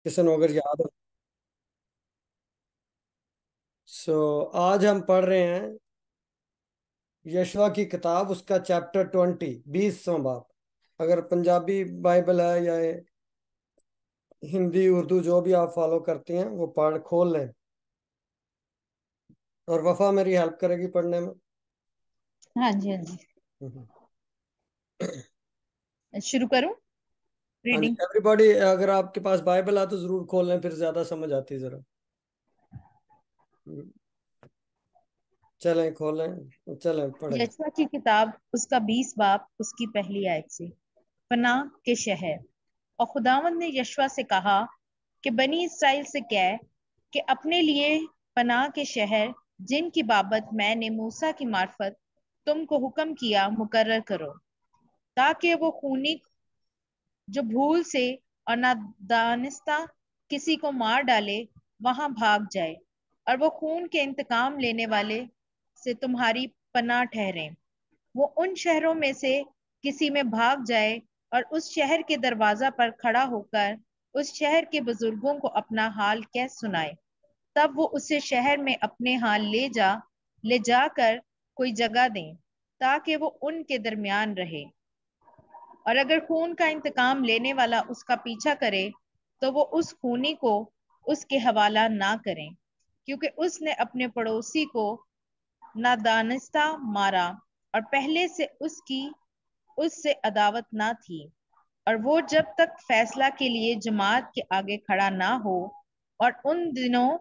किशन अगर याद हो। आज हम पढ़ रहे हैं यशवा की किताब, उसका चैप्टर 20, 20वां बाब। अगर पंजाबी बाइबल है या हिंदी उर्दू जो भी आप फॉलो करते हैं वो पढ़ खोल लें। और वफा मेरी हेल्प करेगी पढ़ने में। हाँ जी, हाँ जी। हम्म। शुरू करूं हाँ जी, रीडिंग। एवरीबॉडी, अगर आपके पास बाइबल है तो जरूर खोल लें, फिर ज्यादा समझ आती है जरा। हम्म, चलें खोलें, चलें पढ़ें। यशवा की किताब उसका 20 बाब उसकी पहली आयत से। पनाह के शहर। और खुदावंद ने यशवा से कहा कि बनी इसराइल से कह कि अपने लिए पनाह के शहर जिनकी बाबत मैंने मूसा की मार्फत तुमको हुक्म किया मुकर्रर करो, ताकि वो खूनी जो भूल से और नादानिस्ता किसी को मार डाले वहां भाग जाए, और वो खून के इंतकाम लेने वाले से तुम्हारी पनाह ठहरे। वो उन शहरों में से किसी में भाग जाए और उस शहर के दरवाजा पर खड़ा होकर उस शहर के बुजुर्गों को अपना हाल कह सुनाए। तब वो उसे शहर में अपने हाल ले जाकर कोई जगह दें, ताकि वो उनके दरमियान रहे। और अगर खून का इंतकाम लेने वाला उसका पीछा करे, तो वो उस खूनी को उसके हवाला ना करें, क्योंकि उसने अपने पड़ोसी को नादानिस्ता मारा और पहले से उसकी उससे अदावत ना थी। और वो जब तक फैसला के लिए जमात के आगे खड़ा ना हो और उन दिनों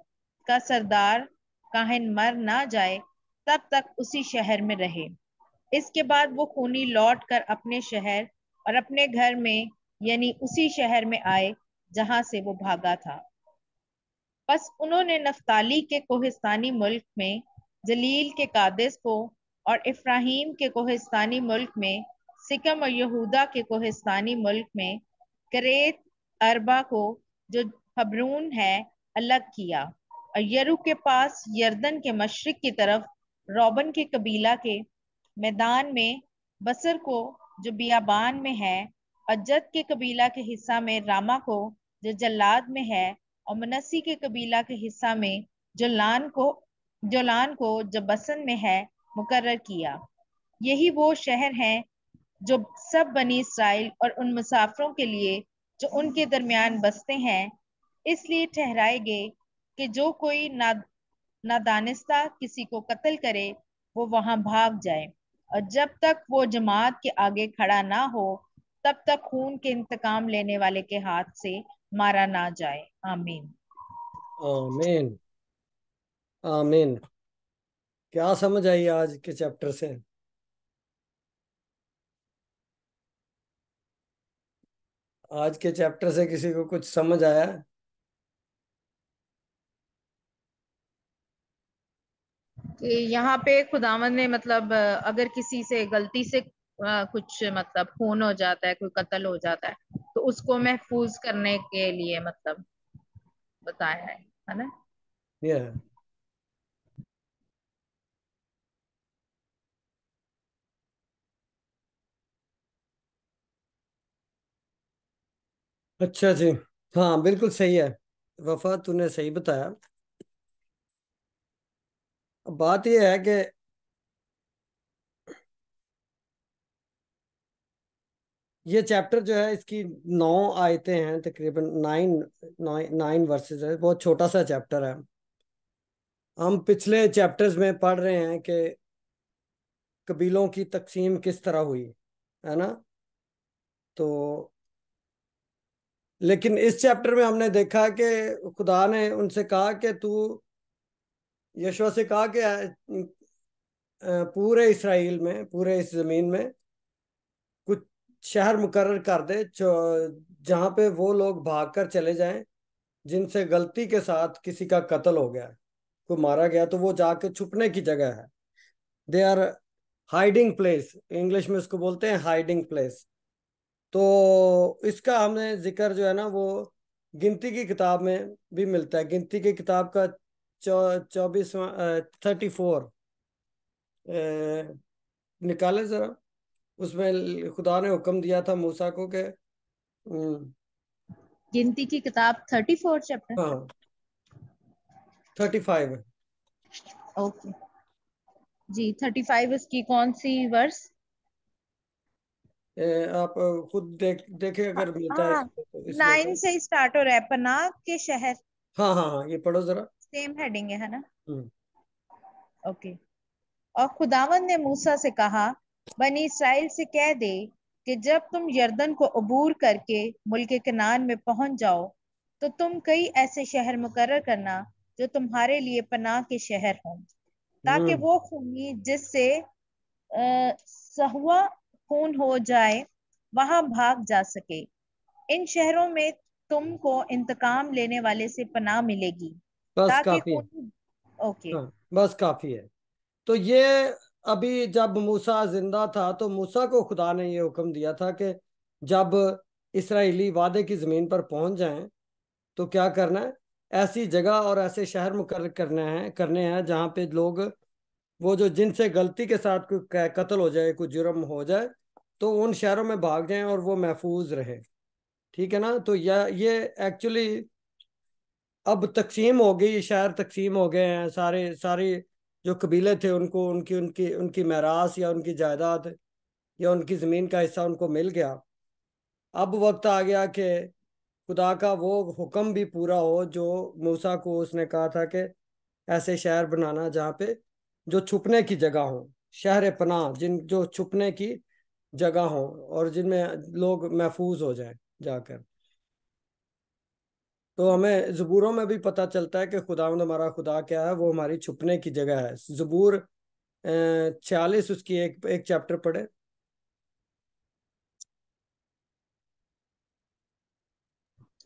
का सरदार काहिन मर ना जाए, तब तक उसी शहर में रहे। इसके बाद वो खूनी लौट कर अपने शहर और अपने घर में, यानी उसी शहर में आए जहां से वो भागा था। बस उन्होंने नफ्ताली के कोहिस्तानी मुल्क में जलील के कादेस को, और इफ्राहीम के कोहिस्तानी मुल्क में सिकम, और यहूदा के कोहिस्तानी मुल्क में करेत अरबा को जो हब्रून है अलग किया। और यरू के पास यरदन के मशरिक की तरफ रोबन के कबीला के मैदान में बसर को जो बियाबान में है, और जद के कबीला के हिस्सा में रामा को जो जल्लाद में है, और मनस्सी के कबीला के हिस्सा में जोलान को जो बसन में है मुकर्रर किया। यही वो शहर हैं जो सब बनी इसराइल और उन मुसाफरों के लिए जो उनके दरमियान बसते हैं इसलिए ठहराए गए, कि जो कोई नादानिस्ता किसी को कत्ल करे वो वहां भाग जाए, और जब तक वो जमात के आगे खड़ा ना हो तब तक खून के इंतकाम लेने वाले के हाथ से मारा ना जाए। आमीन। आमीन। आमीन। क्या समझ आई आज के चैप्टर से? आज के चैप्टर से किसी को कुछ समझ आया? कि यहाँ पे खुदावंद ने मतलब अगर किसी से गलती से कुछ मतलब खून हो जाता है, कोई कत्ल हो जाता है, तो उसको महफूज करने के लिए मतलब बताया है ना। ये अच्छा जी। हाँ बिल्कुल सही है। वफा तूने सही बताया। अब बात यह है कि ये चैप्टर जो है इसकी 9 आयतें हैं, तकरीबन 9 वर्सेस है। बहुत छोटा सा चैप्टर है। हम पिछले चैप्टर्स में पढ़ रहे हैं कि कबीलों की तकसीम किस तरह हुई, है ना। तो लेकिन इस चैप्टर में हमने देखा कि खुदा ने उनसे कहा कि तू, यशवा से कहा कि पूरे इसराइल में, पूरे इस जमीन में कुछ शहर मुकर्रर कर दे जो जहाँ पे वो लोग भाग कर चले जाएं जिनसे गलती के साथ किसी का कत्ल हो गया, कोई मारा गया, तो वो जाके छुपने की जगह है। They are hiding place, English में उसको बोलते हैं हाइडिंग प्लेस। तो इसका हमने जिक्र जो है ना वो गिनती की किताब में भी मिलता है। गिनती की किताब का 24वां 34 निकाले जरा। उसमें खुदा ने हुक्म दिया था मूसा को कि गिनती की किताब 34 चैप्टर। हाँ, 35 है। ओके जी, 35 इसकी कौन सी वर्स? आप खुद देखे अगर मिलता है हाँ, इसमें, तो इसमें 9 तो। से स्टार्ट हो रहा है, पनाह के शहर। हाँ हाँ हाँ, ये पढ़ो जरा। सेम हेडिंग है ना? हम्म। ओके। और खुदावंद ने मूसा से कहा, बनी इसराइल से कह दे कि जब तुम यरदन को अबूर करके मुल्क कनान में पहुंच जाओ, तो तुम कई ऐसे शहर मुकर्रर करना जो तुम्हारे लिए पनाह के शहर हों, ताकि हम्म। वो खूनी जिससे सहुआ खून हो जाए वहां भाग जा सके। इन शहरों में तुमको इंतकाम लेने वाले से पनाह मिलेगी, बस ताकि काफी है। खून। ओके। हाँ, बस काफी है। तो ये, अभी जब मूसा जिंदा था तो मूसा को खुदा ने ये हुक्म दिया था कि जब इसराइली वादे की जमीन पर पहुंच जाएं तो क्या करना है, ऐसी जगह और ऐसे शहर मुकर्रर करने हैं जहाँ पे लोग, वो जो जिनसे गलती के साथ कोई कत्ल हो जाए, कोई जुर्म हो जाए, तो उन शहरों में भाग जाएं और वो महफूज रहे। ठीक है ना? तो ये एक्चुअली अब तकसीम हो गई, शहर तकसीम हो गए हैं, सारे सारे जो कबीले थे उनको उनकी उनकी उनकी मैरास या उनकी जायदाद या उनकी ज़मीन का हिस्सा उनको मिल गया। अब वक्त आ गया कि खुदा का वो हुक्म भी पूरा हो जो मूसा को उसने कहा था कि ऐसे शहर बनाना जहाँ पे जो छुपने की जगह हो, शहर पनाह, जिन जो छुपने की जगह हो और जिनमें लोग महफूज हो जाएं जाकर। तो हमें ज़बूरों में भी पता चलता है कि खुदावंद हमारा खुदा क्या है, वो हमारी छुपने की जगह है। ज़बूर 46, उसकी एक एक चैप्टर पढ़े।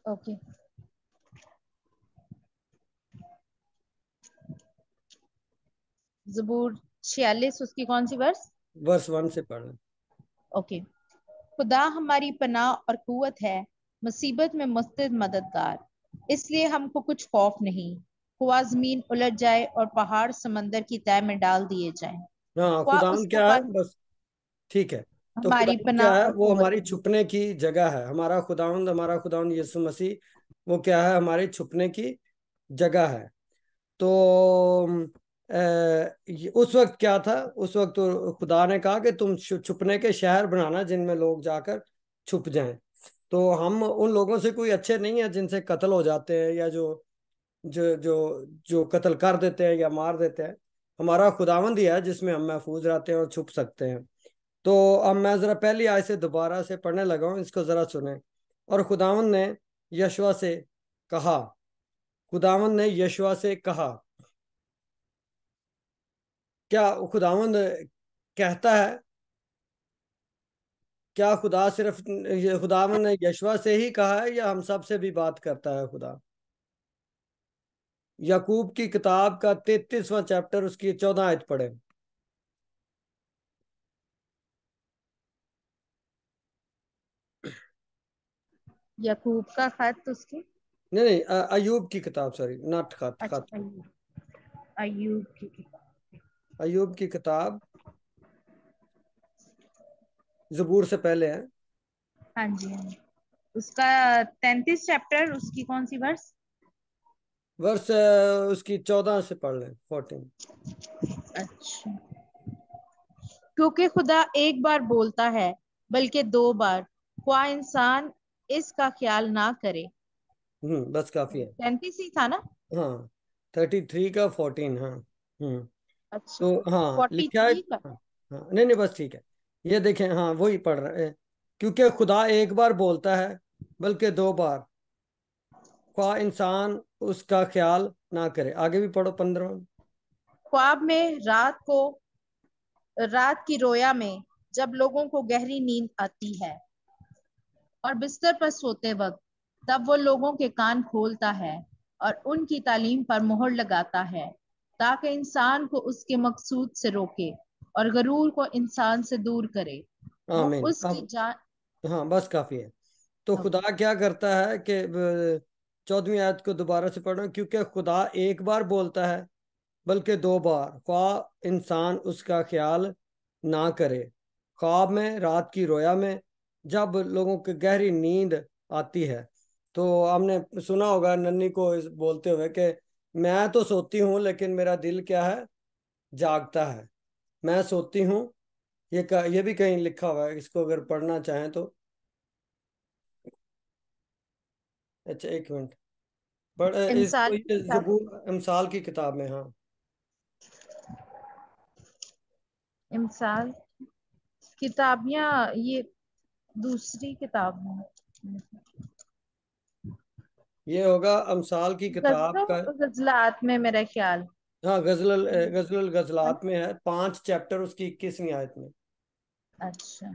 ओके। जबूर 46 उसकी कौन सी वर्स? वर्स 1 से पढ़े। ओके। खुदा हमारी पनाह और कुव्वत है, मुसीबत में मुस्तैद मददगार। इसलिए हमको कुछ खौफ नहीं, हुआ जमीन उलट जाए और पहाड़ समंदर की तह में डाल दिए जाएं, हाँ, हुआ खुदावंद उसका क्या है फल बस। ठीक है। तो हमारी खुदावंद क्या पनाह है, और वो कुव्वत हमारी है। छुपने की जगह है। हमारा खुदावंद यीशु मसीह, वो क्या है, हमारी छुपने की जगह है। तो उस वक्त क्या था, उस वक्त तो खुदा ने कहा कि तुम छुपने के शहर बनाना जिनमें लोग जाकर छुप जाएं। तो हम उन लोगों से कोई अच्छे नहीं है जिनसे कत्ल हो जाते हैं, या जो जो जो जो कत्ल कर देते हैं या मार देते हैं। हमारा खुदावंद ही है जिसमें हम महफूज रहते हैं और छुप सकते हैं। तो अब मैं जरा पहली आयत से दोबारा से पढ़ने लगा हूँ, इसको जरा सुने। और खुदावंद ने यशवा से कहा, खुदावंद ने यशवा से कहा, क्या खुदावंद कहता है, क्या खुदा सिर्फ खुदावंद ने यशवा से ही कहा है या हम सब से भी बात करता है खुदा? याकूब की किताब का 33वां चैप्टर, उसकी 14 आयत पढ़े। यकूब का खत उसकी। नहीं नहीं, अयूब की किताब, सॉरी, नॉट खत, अच्छा, खत। अय्यूब की किताब। अयूब की किताब जबूर से पहले है। हाँ जी, हाँ जी। उसका 33 चैप्टर, उसकी कौन सी वर्स? वर्ष उसकी 14 से पढ़ लें, 14। अच्छा। क्योंकि खुदा एक बार बोलता है, बल्कि दो बार, ख्वाह इंसान इसका ख्याल ना करे। बस काफी है। 33 ही था ना? हाँ, 33 का 14, हाँ। अच्छा। तो हाँ, लिखा है। 43 का। हाँ हाँ, नहीं नहीं, बस ठीक है। ये देखें, हाँ वही पढ़ रहे हैं। क्योंकि खुदा एक बार बोलता है, बल्कि दो बार, ख्वाह इंसान उसका ख्याल ना करे। आगे भी पढ़ो, 15। ख्वाब में रात की रोया में जब लोगों को गहरी नींद आती है और बिस्तर पर सोते वक्त, तब वो लोगों के कान खोलता है और उनकी तालीम पर मोहर लगाता है, ताकि इंसान को उसके मकसूद से रोके और गरूर को इंसान से दूर करे। वो आमीन। उसकी अब जान। हाँ, बस काफी है। तो खुदा ओके। क्या करता है कि 14वीं आयत को दोबारा से पढ़ो। क्योंकि खुदा एक बार बोलता है, बल्कि दो बार, ख्वाह इंसान उसका ख्याल ना करे। ख्वाब में, रात की रोया में, जब लोगों की गहरी नींद आती है। तो हमने सुना होगा नन्ही को बोलते हुए कि मैं तो सोती हूँ लेकिन मेरा दिल क्या है, जागता है। मैं सोती हूँ, ये भी कहीं लिखा हुआ है, इसको अगर पढ़ना चाहें तो। अच्छा, एक मिनट। पर इसको इमसाल की ये किताब। जबूर अमसाल की किताब में, हाँ। इमसाल किताब या ये दूसरी किताब में? ये होगा अमसाल की किताब गजलों का। गजलात में मेरा ख्याल। हाँ, गजल गजलात में है, 5 चैप्टर, उसकी 21वीं आयत में। अच्छा।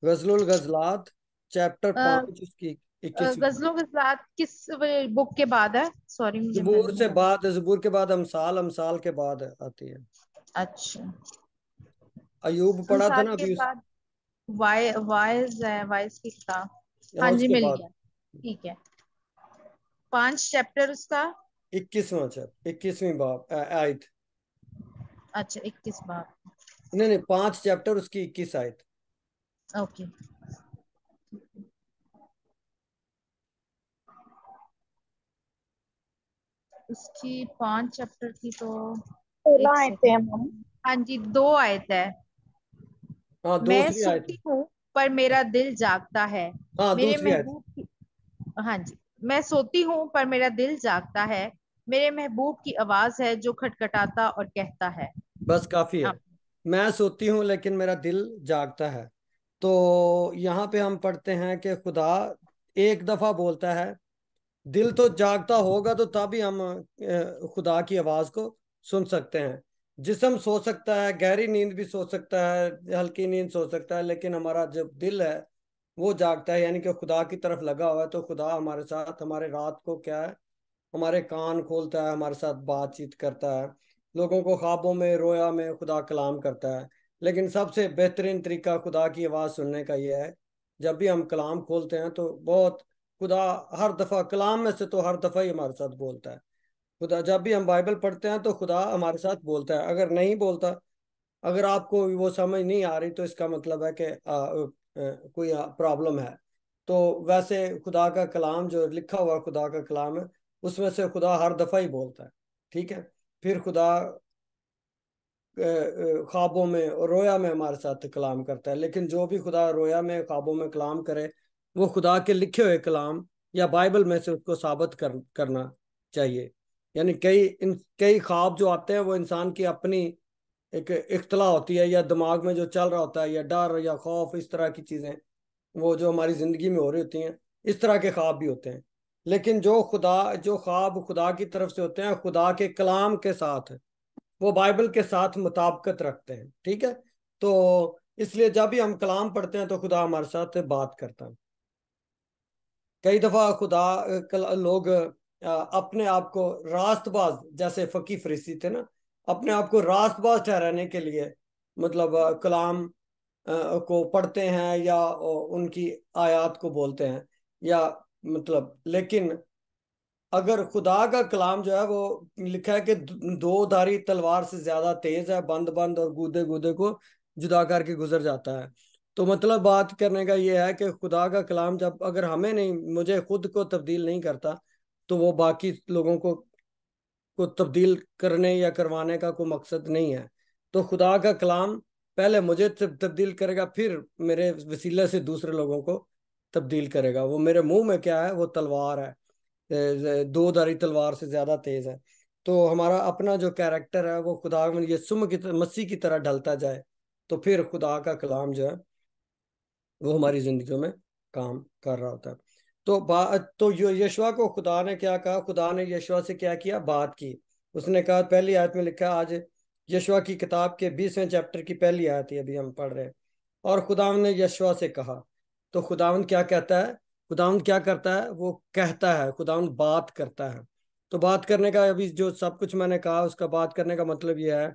गजलुल गजलात, चैप्टर अ, 5, उसकी 21वीं। गजलों गजलात किस बुक के बाद है? सॉरी, मुझे जबूर नहीं से पता। बाद, जबूर के बाद अमसाल, अमसाल के बाद आती है। अच्छा। अयूब पढ़ा था इमसाल ना के अभी बाद वाइज है, वाइज की किताब। हाँ, हाँ जी, उसके मिल बाद गया। ठीक है। 5 चैप्टर उसका। 21वां चैप्टर, 21वीं आयत। अच्छा, 21 बार। नहीं नहीं, 5 चैप्टर, उसकी 21 आयत। ओके। उसकी 5 चैप्टर की तो 16 एक आए थे सेकेंड। हम। हाँ जी, 2 आयत है। हाँ, मैं दूसरी आयत। सोती हूँ पर मेरा दिल जागता है। हाँ, मेरे दूसरी आयत। महबूब की। हाँ जी। मैं सोती हूँ पर मेरा दिल जागता है। मेरे महबूब की आवाज है जो खटखटाता और कहता है। बस काफी है। आप। मैं सोती हूँ लेकिन मेरा दिल जागता है। तो यहाँ पे हम पढ़ते हैं कि खुदा एक दफा बोलता है। दिल तो जागता होगा तो तभी हम खुदा की आवाज को सुन सकते हैं। जिस्म सो सकता है, गहरी नींद भी सो सकता है, हल्की नींद सो सकता है, लेकिन हमारा जब दिल है वो जागता है, यानी कि खुदा की तरफ लगा हुआ है। तो खुदा हमारे साथ, हमारे रात को क्या है, हमारे कान खोलता है, हमारे साथ बातचीत करता है। लोगों को ख्वाबों में, रोया में खुदा कलाम करता है। लेकिन सबसे बेहतरीन तरीका खुदा की आवाज़ सुनने का यह है, जब भी हम कलाम खोलते हैं तो बहुत, खुदा हर दफ़ा कलाम में से तो हर दफ़ा ही हमारे साथ बोलता है। खुदा जब भी हम बाइबल पढ़ते हैं तो खुदा हमारे साथ बोलता है। अगर नहीं बोलता, अगर आपको वो समझ नहीं आ रही, तो इसका मतलब है कि कोई प्रॉब्लम है। तो वैसे खुदा का कलाम जो लिखा हुआ खुदा का कलाम है, उसमें से खुदा हर दफा ही बोलता है। ठीक है। फिर खुदा ख्वाबों में और रोया में हमारे साथ कलाम करता है। लेकिन जो भी खुदा रोया में, ख्वाबों में कलाम करे, वो खुदा के लिखे हुए कलाम या बाइबल में से उसको साबित करना चाहिए। यानी कई ख्वाब जो आते हैं वो इंसान की अपनी एक इख्तला होती है, या दिमाग में जो चल रहा होता है, या डर या खौफ, इस तरह की चीजें वो जो हमारी जिंदगी में हो रही होती हैं। इस तरह के ख्वाब भी होते हैं। लेकिन जो ख्वाब खुदा की तरफ से होते हैं, खुदा के कलाम के साथ, वो बाइबल के साथ मुताबिकत रखते हैं। ठीक है। तो इसलिए जब भी हम कलाम पढ़ते हैं तो खुदा हमारे साथ बात करता है। कई दफा लोग अपने आप को रास्तबाज, जैसे फकी फरीसी थे ना, अपने आप को रास्तबाज ठहराने के लिए, मतलब कलाम को पढ़ते हैं, या उनकी आयत को बोलते हैं, या मतलब, लेकिन अगर खुदा का कलाम जो है वो लिखा है कि दो धारी तलवार से ज्यादा तेज है, बंद बंद और गूदे गूदे को जुदा करके गुजर जाता है। तो मतलब बात करने का ये है कि खुदा का कलाम जब, अगर हमें नहीं, मुझे खुद को तब्दील नहीं करता, तो वो बाकी लोगों को तब्दील करने या करवाने का कोई मकसद नहीं है। तो खुदा का कलाम पहले मुझे तब्दील करेगा, फिर मेरे वसीले से दूसरे लोगों को तब्दील करेगा। वो मेरे मुंह में क्या है, वो तलवार है, दो धारी तलवार से ज्यादा तेज है। तो हमारा अपना जो कैरेक्टर है वो खुदा में यीशु मसीह की तरह ढलता जाए, तो फिर खुदा का कलाम जो है वो हमारी जिंदगियों में काम कर रहा होता है। तो यशवा को खुदा ने क्या कहा, खुदा ने यशवा से क्या किया, बात की। उसने कहा, पहली आयत में लिखा है, आज यशवा की किताब के 20वें चैप्टर की पहली आयत है, अभी हम पढ़ रहे हैं। और खुदावंद ने यशवा से कहा। तो खुदावंद क्या कहता है, खुदावंद क्या करता है, वो कहता है, खुदावंद बात करता है। तो बात करने का, अभी जो सब कुछ मैंने कहा, उसका बात करने का मतलब यह है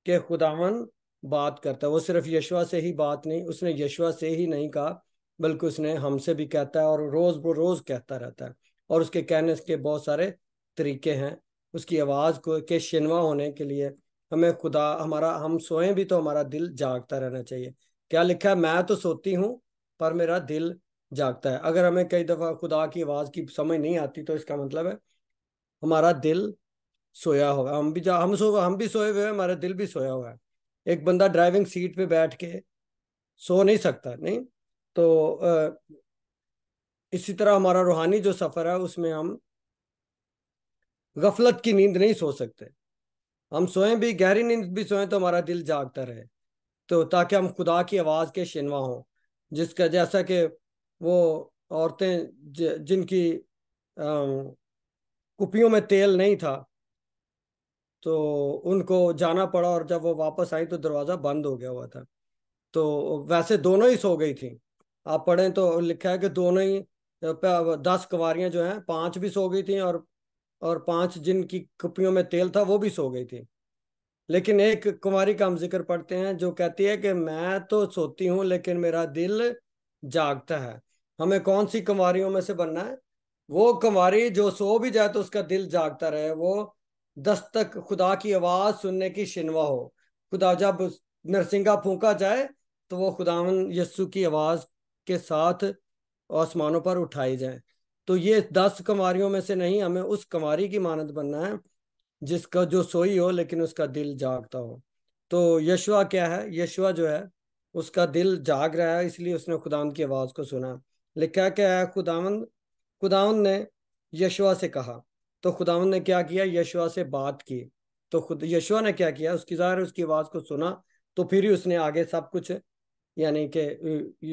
कि खुदावंद बात करता है। वो सिर्फ यशवा से ही बात नहीं, उसने यशवा से ही नहीं कहा, बल्कि उसने हमसे भी कहता है, और रोज वो रोज कहता रहता है। और उसके कहने के बहुत सारे तरीके हैं। उसकी आवाज को के शिनवा होने के लिए हमें खुदा हमारा हम सोए भी तो हमारा दिल जागता रहना चाहिए। क्या लिखा है, मैं तो सोती हूँ पर मेरा दिल जागता है। अगर हमें कई दफा खुदा की आवाज की समझ नहीं आती तो इसका मतलब है हमारा दिल सोया हुआ है। हम भी सोए हुए हैं, हमारा दिल भी सोया हुआ है। एक बंदा ड्राइविंग सीट पे बैठ के सो नहीं सकता, नहीं। तो इसी तरह हमारा रूहानी जो सफर है उसमें हम गफलत की नींद नहीं सो सकते। हम सोए भी, गहरी नींद भी सोए तो हमारा दिल जागता रहे, तो ताकि हम खुदा की आवाज के शिनवा हों। जिसका जैसा कि वो औरतें जिनकी कुपियों में तेल नहीं था तो उनको जाना पड़ा, और जब वो वापस आई तो दरवाजा बंद हो गया हुआ था। तो वैसे दोनों ही सो गई थी। आप पढ़ें तो लिखा है कि दोनों ही 10 कुंवारियां जो हैं, 5 भी सो गई थी, और 5 जिनकी कुपियों में तेल था वो भी सो गई थी। लेकिन एक कुंवारी का हम जिक्र पढ़ते हैं जो कहती है कि मैं तो सोती हूँ लेकिन मेरा दिल जागता है। हमें कौन सी कुंवारियों में से बनना है? वो कुंवारी जो सो भी जाए तो उसका दिल जागता रहे, वो दस्तक खुदा की आवाज सुनने की शिनवा हो। खुदा जब नरसिंगा फूंका जाए तो वो खुदावन यस्सु की आवाज के साथ आसमानों पर उठाई जाए। तो ये 10 कुंवारियों में से नहीं, हमें उस कुंवारी की मानद बनना है जिसका जो सोई हो लेकिन उसका दिल जागता हो। तो यशवा क्या है? यशवा जो है उसका दिल जाग रहा है, इसलिए उसने खुदावंद की आवाज को सुना। लिखा क्या है, खुदावंद ने यशवा से कहा। तो खुदावंद ने क्या किया, यशवा से बात की। तो खुद यशवा ने क्या किया, उसकी ज़ाहिर उसकी आवाज को सुना, तो फिर ही उसने आगे सब कुछ, यानी कि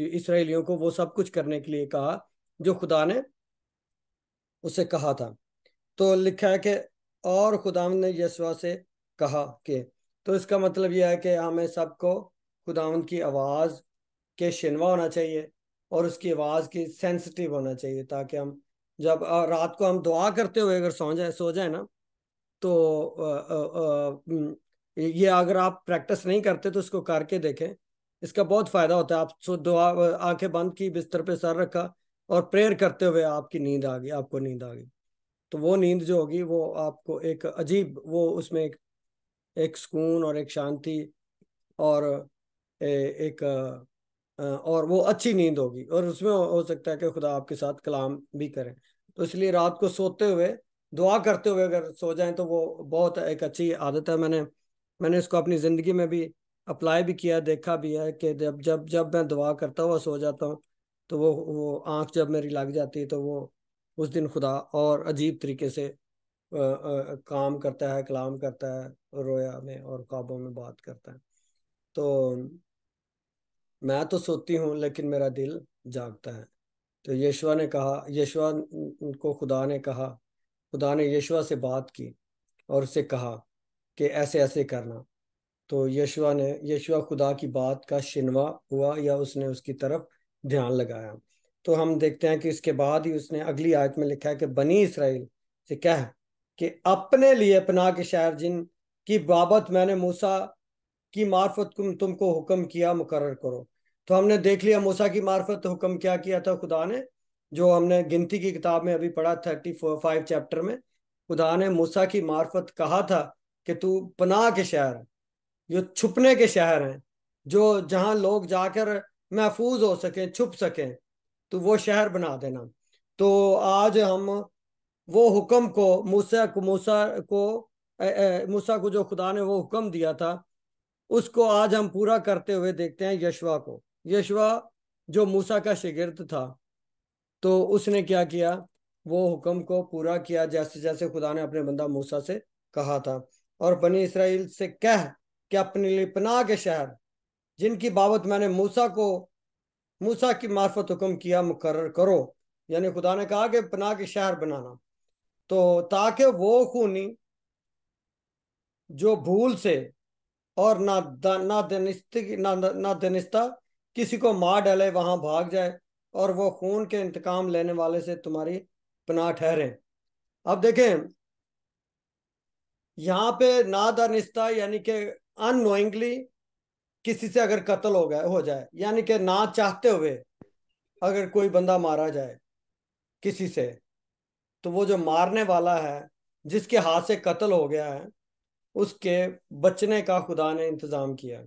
इसराइलियों को वो सब कुछ करने के लिए कहा जो खुदा ने उसे कहा था। तो लिखा है कि और खुदावंद ने यशवा से कहा कि, तो इसका मतलब यह है कि हमें सबको खुदावंद की आवाज़ के शिनवा होना चाहिए, और उसकी आवाज़ की सेंसिटिव होना चाहिए, ताकि हम जब रात को हम दुआ करते हुए अगर सो जाए ना, तो ये अगर आप प्रैक्टिस नहीं करते तो इसको करके देखें। इसका बहुत फायदा होता है। आप सो दुआ, आंखें बंद की, बिस्तर पे सर रखा और प्रेयर करते हुए आपकी नींद आ गई, आपको नींद आ गई, तो वो नींद जो होगी वो आपको एक अजीब, वो उसमें एक सुकून और एक शांति और एक और वो अच्छी नींद होगी, और उसमें हो सकता है कि खुदा आपके साथ कलाम भी करें। तो इसलिए रात को सोते हुए दुआ करते हुए अगर सो जाएं तो वो बहुत एक अच्छी आदत है। मैंने इसको अपनी ज़िंदगी में भी अप्लाई भी किया, देखा भी है कि जब जब जब मैं दुआ करता हुआ सो जाता हूँ तो वो आंख जब मेरी लग जाती है तो वो उस दिन खुदा और अजीब तरीके से काम करता है, कलाम करता है, रोया में और ख्वाबों में बात करता है। तो मैं तो सोती हूँ लेकिन मेरा दिल जागता है। तो यीशुआ को खुदा ने यीशुआ से बात की और उससे कहा कि ऐसे ऐसे करना। तो यीशुआ खुदा की बात का शिनवा हुआ, या उसने उसकी तरफ ध्यान लगाया। तो हम देखते हैं कि इसके बाद ही उसने अगली आयत में लिखा है कि बनी इसराइल से कह कि अपने लिए पनाह के शहर जिन की बाबत मैंने मूसा की मार्फत तुमको हुक्म किया मुकर्रर करो। तो हमने देख लिया मूसा की मार्फत हुक्म क्या किया था खुदा ने, जो हमने गिनती की किताब में अभी पढ़ा 35 चैप्टर में। खुदा ने मूसा की मार्फत कहा था कि तू पनाह के शहर, जो छुपने के शहर हैं, जो जहां लोग जाकर महफूज हो सकें, छुप सकें, तो वो शहर बना देना। तो आज हम वो हुक्म को मूसा को जो खुदा ने वो हुक्म दिया था उसको आज हम पूरा करते हुए देखते हैं यशवा को। यशवा जो मूसा का शागिर्द था, तो उसने क्या किया, वो हुक्म को पूरा किया जैसे जैसे खुदा ने अपने बंदा मूसा से कहा था। और बनी इसराइल से कह कि अपने लिए पनाह के शहर जिनकी बाबत मैंने मूसा की मार्फत हुक्म किया मुकर्रर करो। यानी खुदा ने कहा कि पनाह के शहर बनाना, तो ताकि वो खूनी जो भूल से और ना दनिस्ता किसी को मार डाले वहां भाग जाए, और वो खून के इंतकाम लेने वाले से तुम्हारी पनाह ठहरे। अब देखें, यहाँ पे ना दनिस्ता यानी कि अननोइंगली किसी से अगर कत्ल हो जाए, यानी कि ना चाहते हुए अगर कोई बंदा मारा जाए किसी से, तो वो जो मारने वाला है, जिसके हाथ से कत्ल हो गया है, उसके बचने का खुदा ने इंतजाम किया।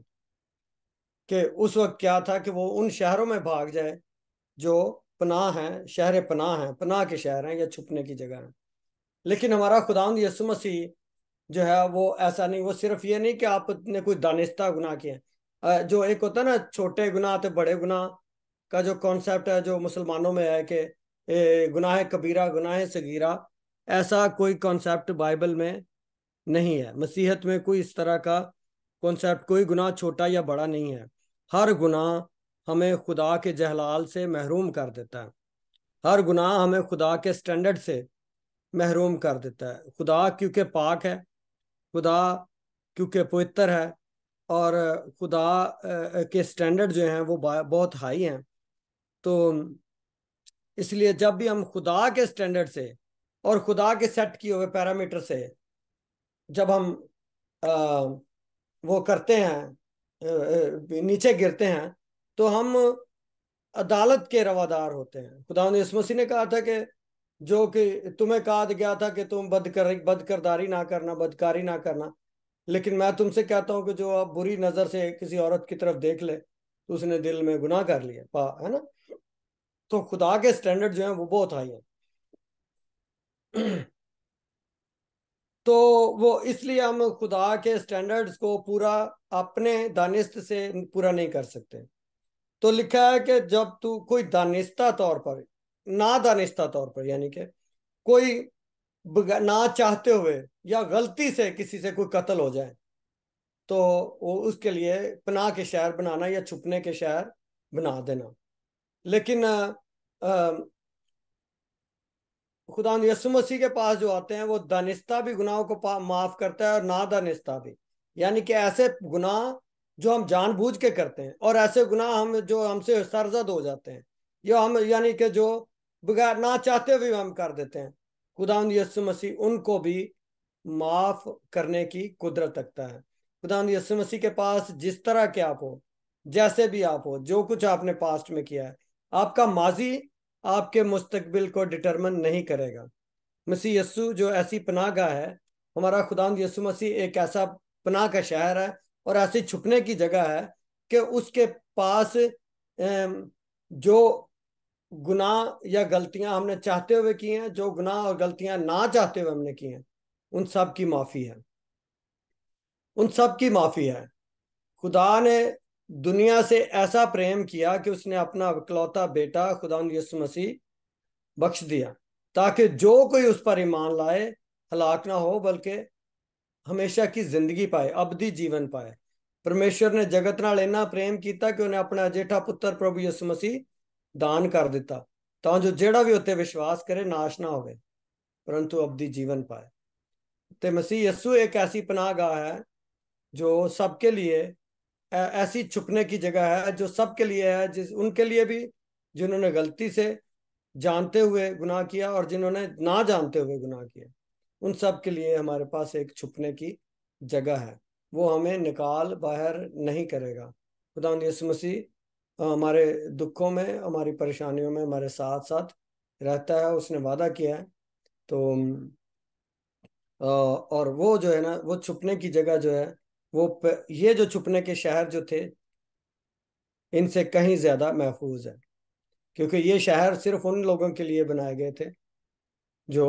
कि उस वक्त क्या था कि वो उन शहरों में भाग जाए जो पनाह हैं, शहर पनाह हैं, पनाह के शहर हैं या छुपने की जगह है। लेकिन हमारा खुदावंद यीशु मसीह जो है वो ऐसा नहीं। वो सिर्फ ये नहीं कि आपने कोई दानिस्ता गुनाह किए। जो एक होता है ना, छोटे गुनाह तो बड़े गुनाह का जो कॉन्सेप्ट है जो मुसलमानों में है कि गुनाह कबीरा गुनाह सगीरा, ऐसा कोई कॉन्सेप्ट बाइबल में नहीं है। मसीहत में कोई इस तरह का कॉन्सेप्ट, कोई गुनाह छोटा या बड़ा नहीं है। हर गुनाह हमें खुदा के जहलाल से महरूम कर देता है। हर गुनाह हमें खुदा के स्टैंडर्ड से महरूम कर देता है। खुदा क्योंकि पाक है, खुदा क्योंकि पवित्र है, और खुदा के स्टैंडर्ड जो हैं वो बहुत हाई हैं। तो इसलिए जब भी हम खुदा के स्टैंडर्ड से और खुदा के सेट किए हुए पैरामीटर से जब हम अ, वो करते हैं, नीचे गिरते हैं, तो हम अदालत के रवादार होते हैं। खुदा ने यीशु मसीह ने कहा था कि जो कि तुम्हें कहा गया था कि तुम बदकरदारी ना करना, बदकारी ना करना, लेकिन मैं तुमसे कहता हूं कि जो आप बुरी नजर से किसी औरत की तरफ देख ले तो उसने दिल में गुनाह कर लिया, पा है ना। तो खुदा के स्टैंडर्ड जो है वो बहुत हाई है। तो वो इसलिए हम खुदा के स्टैंडर्ड्स को पूरा अपने दानिस्त से पूरा नहीं कर सकते। तो लिखा है कि जब तू कोई दानिस्ता तौर पर, ना दानिस्ता तौर पर, यानी कि कोई ना चाहते हुए या गलती से किसी से कोई कत्ल हो जाए, तो वो उसके लिए पनाह के शहर बनाना या छुपने के शहर बना देना। लेकिन खुदा यीशु मसीह के पास जो आते हैं वो दानिस्ता भी गुनाहों को माफ करता है और ना दानिस्ता भी, यानी कि ऐसे गुनाह जो हम जानबूझ के करते हैं और ऐसे गुनाह हम जो हमसे सरजद हो जाते हैं, या हम यानी कि जो बगैर ना चाहते हुए हम कर देते हैं, खुदा यीशु मसीह उनको भी माफ करने की कुदरत रखता है। खुदा यीशु मसीह के पास जिस तरह के आप हो, जैसे भी आप हो, जो कुछ आपने पास्ट में किया है, आपका माजी आपके मुस्तकबिल को डिटरमिन नहीं करेगा। मसीह यस्सु जो ऐसी पनाहगाह है, हमारा खुदावंद यीशु मसीह एक ऐसा पनाह का शहर है और ऐसी छुपने की जगह है कि उसके पास जो गुनाह या गलतियां हमने चाहते हुए की हैं, जो गुनाह और गलतियां ना चाहते हुए हमने की हैं, उन सब की माफी है। उन सब की माफी है। खुदा ने दुनिया से ऐसा प्रेम किया कि उसने अपना इकलौता बेटा खुदावंद यीशु मसीह बख्श दिया, ताकि जो कोई उस पर ईमान लाए हलाक ना हो बल्कि हमेशा की जिंदगी पाए, अबदी जीवन पाए। परमेश्वर ने जगत नाल इन्ना प्रेम किया कि उन्हें अपना जेठा पुत्र प्रभु यीशु मसीह दान कर दिता, ਤਾਂ जो जेड़ा भी उत्ते विश्वास करे नाश ना होवे परंतु अबदी जीवन पाए। ते मसीह यस्सु एक ऐसी पनाहगाह है जो सबके लिए ऐसी छुपने की जगह है जो सबके लिए है, जिस उनके लिए भी जिन्होंने गलती से जानते हुए गुनाह किया और जिन्होंने ना जानते हुए गुनाह किया, उन सब के लिए हमारे पास एक छुपने की जगह है। वो हमें निकाल बाहर नहीं करेगा। खुदा यीशु मसीह हमारे दुखों में, हमारी परेशानियों में हमारे साथ साथ रहता है, उसने वादा किया है। तो और वो जो है ना, वो छुपने की जगह जो है, ये जो छुपने के शहर जो थे, इनसे कहीं ज्यादा महफूज है, क्योंकि ये शहर सिर्फ उन लोगों के लिए बनाए गए थे जो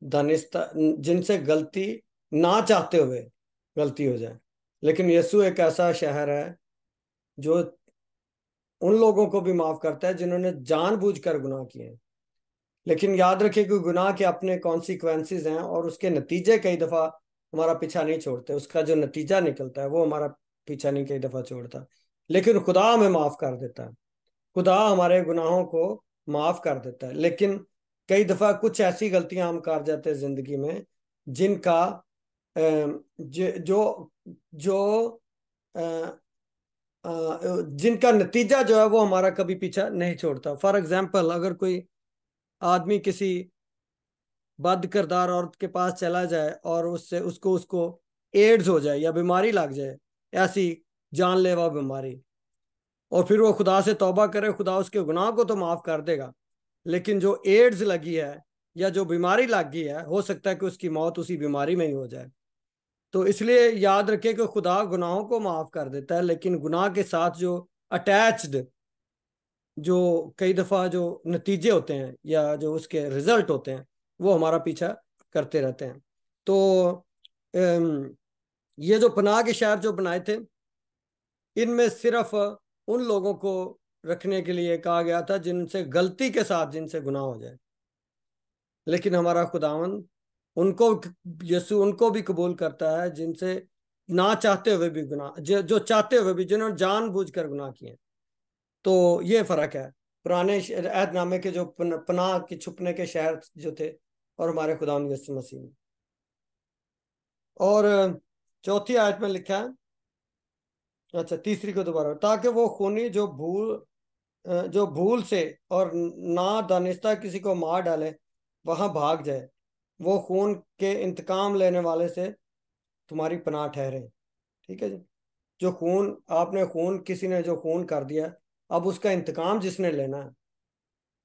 दानिस्ता, जिनसे गलती ना चाहते हुए गलती हो जाए। लेकिन यीशु एक ऐसा शहर है जो उन लोगों को भी माफ करता है जिन्होंने जानबूझकर गुनाह किए हैं। लेकिन याद रखिए कि गुनाह के अपने कॉन्सिक्वेंसेस हैं और उसके नतीजे कई दफा हमारा पीछा नहीं छोड़ते। उसका जो नतीजा निकलता है वो हमारा पीछा नहीं कई दफा छोड़ता। लेकिन खुदा हमें माफ कर देता है, खुदा हमारे गुनाहों को माफ कर देता है। लेकिन कई दफा कुछ ऐसी गलतियां हम कर जाते हैं जिंदगी में जिनका जो जो जिनका नतीजा जो है वो हमारा कभी पीछा नहीं छोड़ता। फॉर एग्जाम्पल, अगर कोई आदमी किसी बद किरदार औरत के पास चला जाए और उससे उसको उसको एड्स हो जाए या बीमारी लग जाए, ऐसी जानलेवा बीमारी, और फिर वो खुदा से तौबा करे, खुदा उसके गुनाह को तो माफ कर देगा। लेकिन जो एड्स लगी है या जो बीमारी लग गई है, हो सकता है कि उसकी मौत उसी बीमारी में ही हो जाए। तो इसलिए याद रखें कि खुदा गुनाहों को माफ कर देता है, लेकिन गुनाह के साथ जो अटैच्ड, जो कई दफा जो नतीजे होते हैं या जो उसके रिजल्ट होते हैं, वो हमारा पीछा करते रहते हैं। तो ये जो पनाह के शहर जो बनाए थे, इनमें सिर्फ उन लोगों को रखने के लिए कहा गया था जिनसे गलती के साथ जिनसे गुनाह हो जाए। लेकिन हमारा खुदावन उनको, यीशु उनको भी कबूल करता है जिनसे ना चाहते हुए भी गुनाह, जो चाहते हुए भी, जिन्होंने जानबूझकर गुनाह किए। तो ये फर्क है पुराने अहदनामे के जो पनाह की छुपने के शहर जो थे और हमारे खुदावन यीशु मसीह में। और चौथी आयत में लिखा है, अच्छा तीसरी को दोबारा, ताकि वो खूनी जो भूल से और ना दानिस्ता किसी को मार डाले वहां भाग जाए, वो खून के इंतकाम लेने वाले से तुम्हारी पनाह ठहरे। ठीक है जी। जो खून आपने, खून किसी ने जो खून कर दिया, अब उसका इंतकाम जिसने लेना है,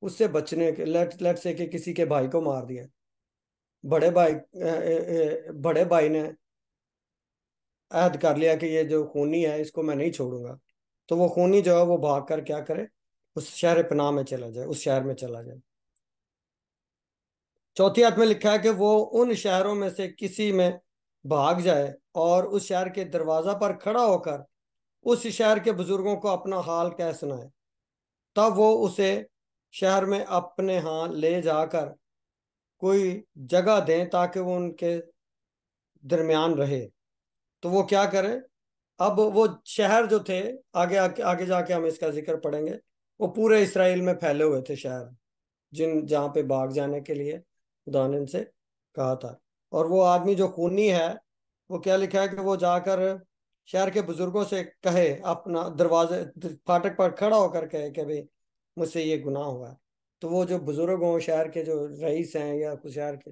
उससे बचने के, लेट से कि किसी के भाई को मार दिया, बड़े भाई ने अहद कर लिया कि ये जो खूनी है इसको मैं नहीं छोड़ूंगा, तो वो खूनी जो है वो भाग कर क्या करे, उस शहर पनाह में चला जाए, उस शहर में चला जाए। चौथी आयत में लिखा है कि वो उन शहरों में से किसी में भाग जाए और उस शहर के दरवाजा पर खड़ा होकर उस शहर के बुजुर्गों को अपना हाल कह सुनाए। तब वो उसे शहर में अपने यहाँ ले जाकर कोई जगह दें ताकि वो उनके दरमियान रहे। तो वो क्या करे, अब वो शहर जो थे, आगे आगे आगे जाके हम इसका जिक्र पढ़ेंगे, वो पूरे इसराइल में फैले हुए थे शहर, जिन जहाँ पे भाग जाने के लिए खुदा ने इनसे कहा था। और वो आदमी जो खूनी है, वो क्या लिखा है कि वो जाकर शहर के बुजुर्गों से कहे, अपना दरवाजे फाटक पर खड़ा होकर कहे कि भाई मुझसे ये गुनाह हुआ है। तो वो जो बुजुर्ग हों, शहर के जो रईस हैं या कुछ शहर के,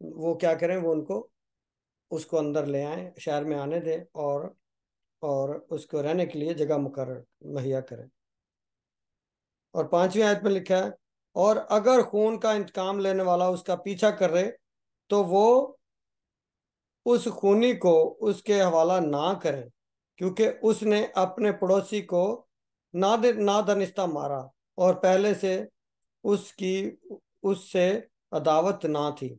वो क्या करें, वो उनको, उसको अंदर ले आए, शहर में आने दें और उसको रहने के लिए जगह मुकर्रर मुहैया करें। और पांचवी आयत में लिखा है, और अगर खून का इंतकाम लेने वाला उसका पीछा कर रहे, तो वो उस खूनी को उसके हवाला ना करें, क्योंकि उसने अपने पड़ोसी को नादनिस्ता मारा और पहले से उसकी उससे अदावत ना थी।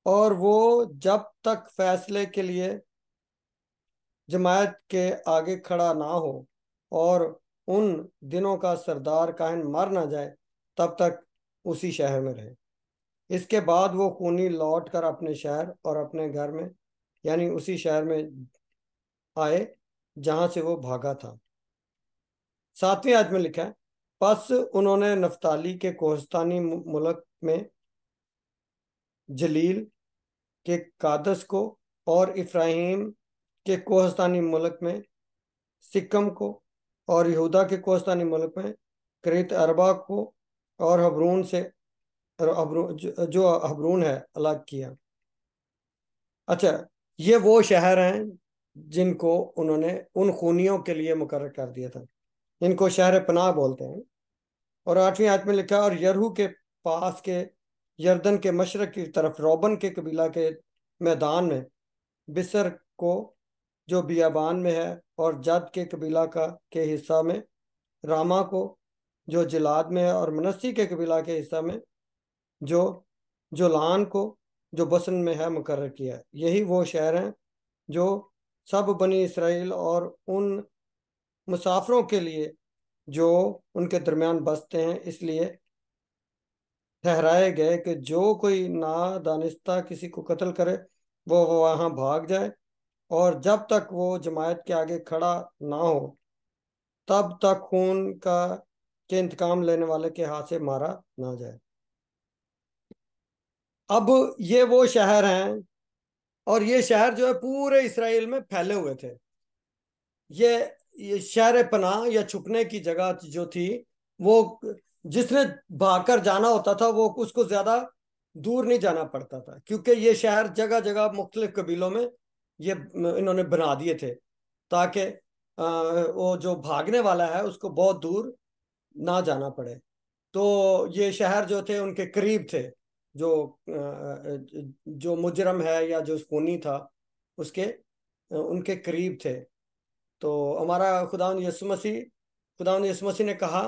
और वो जब तक फैसले के लिए जमायत के आगे खड़ा ना हो और उन दिनों का सरदार काहिन मर ना जाए, तब तक उसी शहर में रहे। इसके बाद वो खूनी लौट कर अपने शहर और अपने घर में, यानी उसी शहर में आए जहां से वो भागा था। सातवीं आयत में लिखा है, बस उन्होंने नफ्ताली के कोहस्तानी मुल्क में जलील के कादस को, और इफ्राहिम के कोहस्तानी मुल्क में सिक्कम को, और यहूदा के कोहस्तानी मुल्क में करीत अरबा को, और हबरून से, जो हबरून है, अलग किया। अच्छा, ये वो शहर हैं जिनको उन्होंने उन खूनियों के लिए मुकर्रर कर दिया था। इनको शहर पनाह बोलते हैं। और आठवीं आयत में लिखा, और यरहू के पास के यरदन के मशरक की तरफ रोबन के कबीला के मैदान में बिसर को, जो बियाबान में है, और जद के कबीला का के हिस्सा में रामा को, जो जिलाद में है, और मनस्सी के कबीला के हिस्सा में जो जोलान को, जो बसन में है, मुकर्रर किया है। यही वो शहर हैं जो सब बनी इसराइल और उन मुसाफरों के लिए जो उनके दरमियान बसते हैं इसलिए ठहराए गए कि जो कोई नादानिस्ता किसी को कत्ल करे, वो वहां भाग जाए, और जब तक वो जमायत के आगे खड़ा ना हो, तब तक खून का के इंतकाम लेने वाले के हाथ से मारा ना जाए। अब ये वो शहर हैं, और ये शहर जो है पूरे इसराइल में फैले हुए थे। ये ये शहर पनाह या छुपने की जगह जो थी, वो जिसने भागकर जाना होता था वो उसको ज्यादा दूर नहीं जाना पड़ता था, क्योंकि ये शहर जगह जगह मुख्तलिफ कबीलों में ये इन्होंने बना दिए थे, ताकि वो जो भागने वाला है उसको बहुत दूर ना जाना पड़े। तो ये शहर जो थे उनके करीब थे, जो जो मुजरम है या जो खूनी था उसके उनके करीब थे। तो हमारा खुदावंद यीशु मसीह ने कहा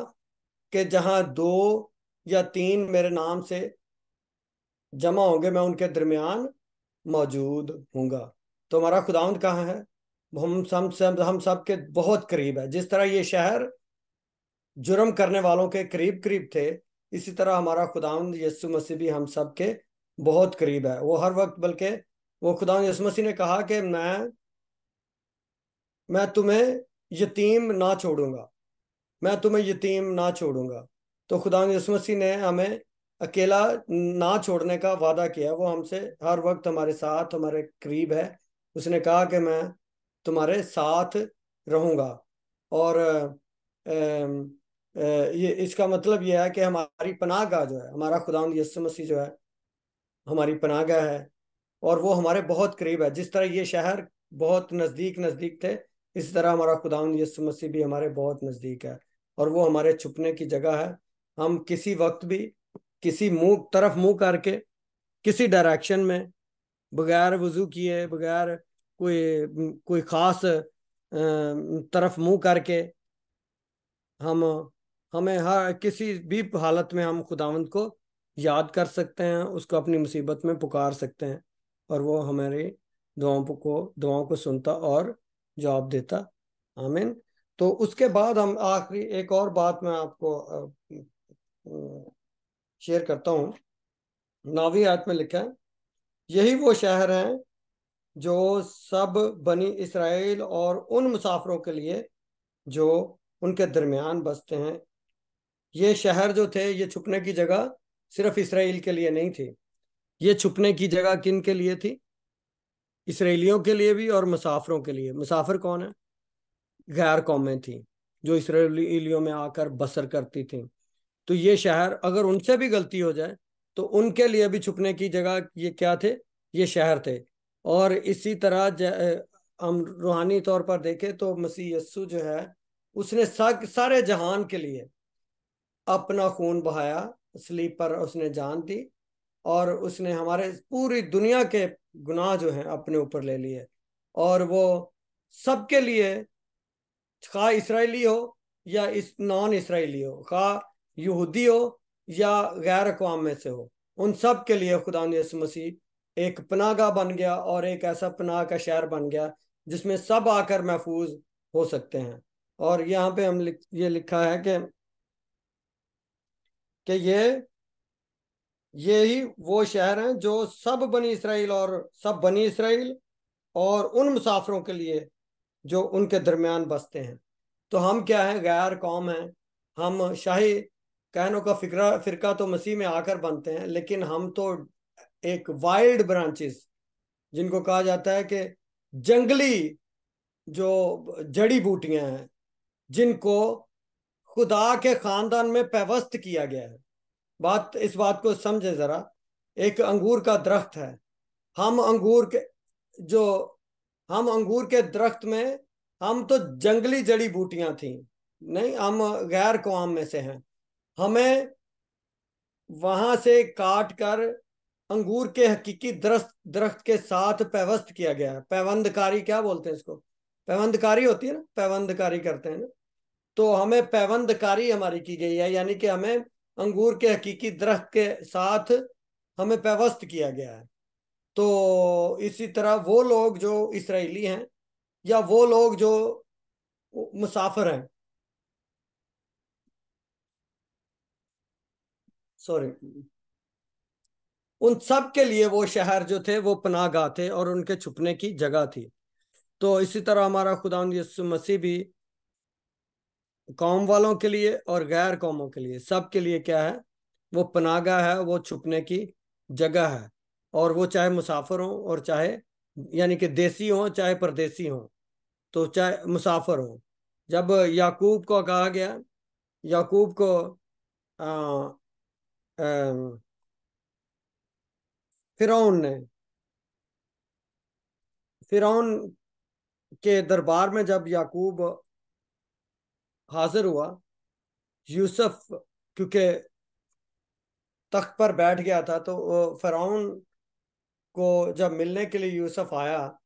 कि जहां दो या तीन मेरे नाम से जमा होंगे, मैं उनके दरमियान मौजूद हूंगा। तो हमारा खुदावंद कहाँ है? हम सब के बहुत करीब है। जिस तरह ये शहर जुर्म करने वालों के करीब करीब थे, इसी तरह हमारा खुदावंद यीशु मसीह भी हम सब के बहुत करीब है। वो हर वक्त, बल्कि वो खुदावंद यीशु मसीह ने कहा कि मैं तुम्हें यतीम ना छोड़ूंगा, मैं तुम्हें यतीम ना छोड़ूंगा। तो खुदा यीशु मसीह ने हमें अकेला ना छोड़ने का वादा किया। वो हमसे हर वक्त हमारे साथ, हमारे करीब है। उसने कहा कि मैं तुम्हारे साथ रहूंगा। और ये इसका मतलब यह है कि हमारी पनाहगाह जो है, हमारा खुदावंद यीशु मसीह जो है हमारी पनाहगाह है, और वो हमारे बहुत करीब है। जिस तरह ये शहर बहुत नज़दीक नज़दीक थे, इस तरह हमारा खुदावंद यीशु मसीह भी हमारे बहुत नज़दीक है, और वो हमारे छुपने की जगह है। हम किसी वक्त भी किसी मुंह करके, किसी डायरेक्शन में, बगैर वजू किए, बगैर कोई कोई खास तरफ मुंह करके, हम हमें हर किसी भी हालत में हम खुदावंद को याद कर सकते हैं, उसको अपनी मुसीबत में पुकार सकते हैं, और वो हमारी दुआओं को सुनता और जवाब देता। आमीन। तो उसके बाद हम आखिरी एक और बात मैं आपको शेयर करता हूँ। 9वीं आयत में लिखा है, यही वो शहर हैं जो सब बनी इसराइल और उन मुसाफरों के लिए जो उनके दरमियान बसते हैं। ये शहर जो थे, ये छुपने की जगह सिर्फ इसराइल के लिए नहीं थी। ये छुपने की जगह किन के लिए थी? इसराइलियों के लिए भी और मुसाफरों के लिए। मुसाफिर कौन है? गैर कौमें थी जो इसराइलियों में आकर बसर करती थी। तो ये शहर अगर उनसे भी गलती हो जाए तो उनके लिए भी छुपने की जगह ये क्या थे? ये शहर थे। और इसी तरह हम रूहानी तौर पर देखें तो मसीह यस्सु जो है, उसने सारे जहान के लिए अपना खून बहाया, सलीब पर उसने जान दी, और उसने हमारे पूरी दुनिया के गुनाह जो हैं अपने ऊपर ले लिए। और वो सबके लिए, खा इसराइली हो या इस नॉन इसराइली हो, खा यहूदी हो या गैर अक़वाम में से हो, उन सब के लिए खुदा यीशु मसीह एक पनाहगाह बन गया, और एक ऐसा पनाह का शहर बन गया जिसमें सब आकर महफूज हो सकते हैं। और यहाँ पे ये लिखा है कि ये ही वो शहर हैं जो सब बनी इसराइल और उन मुसाफरों के लिए जो उनके दरमियान बसते हैं। तो हम क्या है? गैर कौम हैं। हम शाही कहनों का फिरका तो मसीह में आकर बनते हैं, लेकिन हम तो एक वाइल्ड ब्रांचेस, जिनको कहा जाता है कि जंगली जो जड़ी बूटियां हैं, जिनको खुदा के खानदान में पैवस्त किया गया है। इस बात को समझे जरा। एक अंगूर का दरख्त है। हम अंगूर के जो हम अंगूर के दरख्त में, हम तो जंगली जड़ी बूटियां थी, नहीं, हम गैर कौम में से हैं। हमें वहां से काट कर अंगूर के हकीकी दरख्त दरख्त के साथ पैवस्त किया गया है। पैवंदकारी क्या बोलते हैं इसको? पैवंदकारी होती है ना, पैवंदकारी करते हैं ना। तो हमें पैवंदकारी हमारी की गई है, यानी कि हमें अंगूर के हकीकी दरख्त के साथ हमें पैवस्त किया गया है। तो इसी तरह वो लोग जो इसराइली हैं, या वो लोग जो मुसाफिर हैं, सॉरी, उन सब के लिए वो शहर जो थे वो पनाहगाह थे और उनके छुपने की जगह थी। तो इसी तरह हमारा खुदावंद यीशु मसीह भी कौम वालों के लिए और गैर कौमों के लिए, सब के लिए क्या है? वो पनाहगाह है, वो छुपने की जगह है। और वो चाहे मुसाफिर हो और चाहे, यानी कि देसी हो चाहे परदेसी हो, तो चाहे मुसाफिर हो। जब याकूब को कहा गया, याकूब को आ, आ, फिरौन ने फिरौन के दरबार में जब याकूब हाजिर हुआ, यूसुफ, क्योंकि तख्त पर बैठ गया था, तो फिरौन को जब मिलने के लिए यूसुफ आया,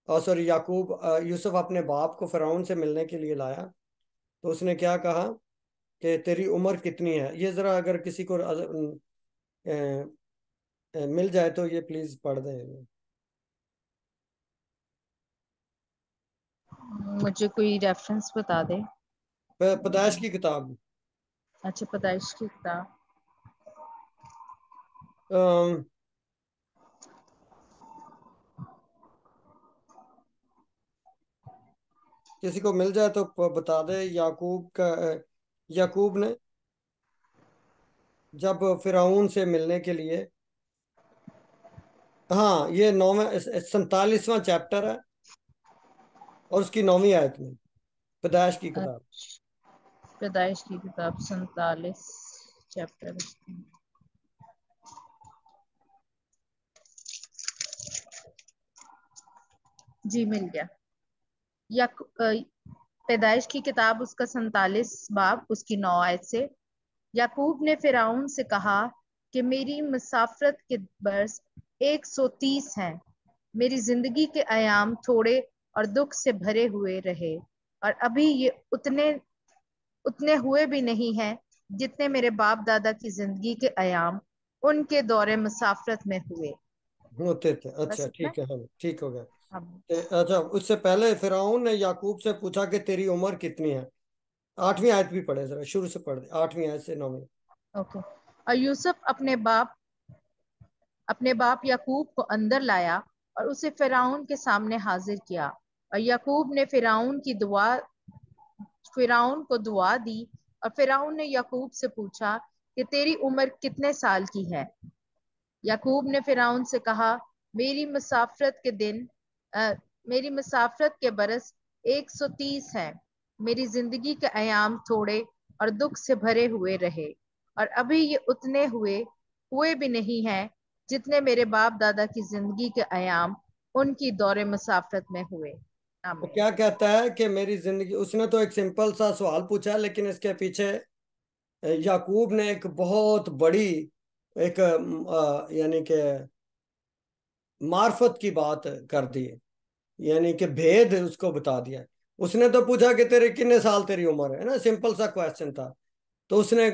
और सॉरी याकूब, यूसुफ अपने बाप को फिरौन से मिलने के लिए लाया, तो उसने क्या कहा कि तेरी उम्र कितनी है? ये जरा अगर किसी को मिल जाए तो ये प्लीज पढ़ दें। मुझे कोई रेफरेंस बता दे। पैदाइश की किताब। अच्छा, पैदाइश की किताब। अम, किसी को मिल जाए तो बता दे। याकूब का याकूब ने जब फिरौन से मिलने के लिए, हाँ ये 47वां चैप्टर है और उसकी 9वीं आयत में, पैदाइश की किताब। पैदाइश की किताब 47 चैप्टर। जी, मिल गया। या पैदाइश की किताब उसका 47 बाब उसकी 9 आयत से, याकूब ने फिरौन से कहा कि मेरी मुसाफरत के बरस 130 हैं। मेरी जिंदगी के अयाम थोड़े और दुख से भरे हुए रहे, और अभी ये उतने उतने हुए भी नहीं हैं जितने मेरे बाप दादा की जिंदगी के अयाम उनके दौरे मुसाफरत में हुए। होते थे। अच्छा बस इतना ठीक है, हाँ ठीक हो गया। अब। अच्छा, उससे पहले फिरौन ने याकूब से पूछा कि तेरी उम्र कितनी है? 8वीं आयत भी पढ़े जरा, शुरू से पढ़ दे, 8वीं आयत से 9वीं। ओके। और यूसुफ अपने बाप याकूब को अंदर लाया और उसे फिरौन के सामने हाजिर किया। और याकूब ने फिरौन को दुआ दी। और फिरौन ने याकूब से पूछा कि तेरी उम्र कितने साल की है? याकूब ने फिरौन से कहा, मेरी मुसाफरत के दिन मेरी मुसाफरत के बरस 130 हैं। मेरी जिंदगी के अयाम थोड़े और दुख से भरे हुए रहे, और अभी ये उतने हुए हुए भी नहीं हैं जितने मेरे बाप दादा की जिंदगी के अयाम उनकी दौरे मुसाफरत में हुए। वो आमीन। क्या कहता है कि मेरी जिंदगी, उसने तो एक सिंपल सा सवाल पूछा, लेकिन इसके पीछे याकूब ने एक बहुत बड़ी, एक यानी कि मार्फत की बात कर दी है, यानी कि भेद उसको बता दिया। उसने तो पूछा कि तेरे कितने साल, तेरी उम्र है ना, सिंपल सा क्वेश्चन था। तो उसने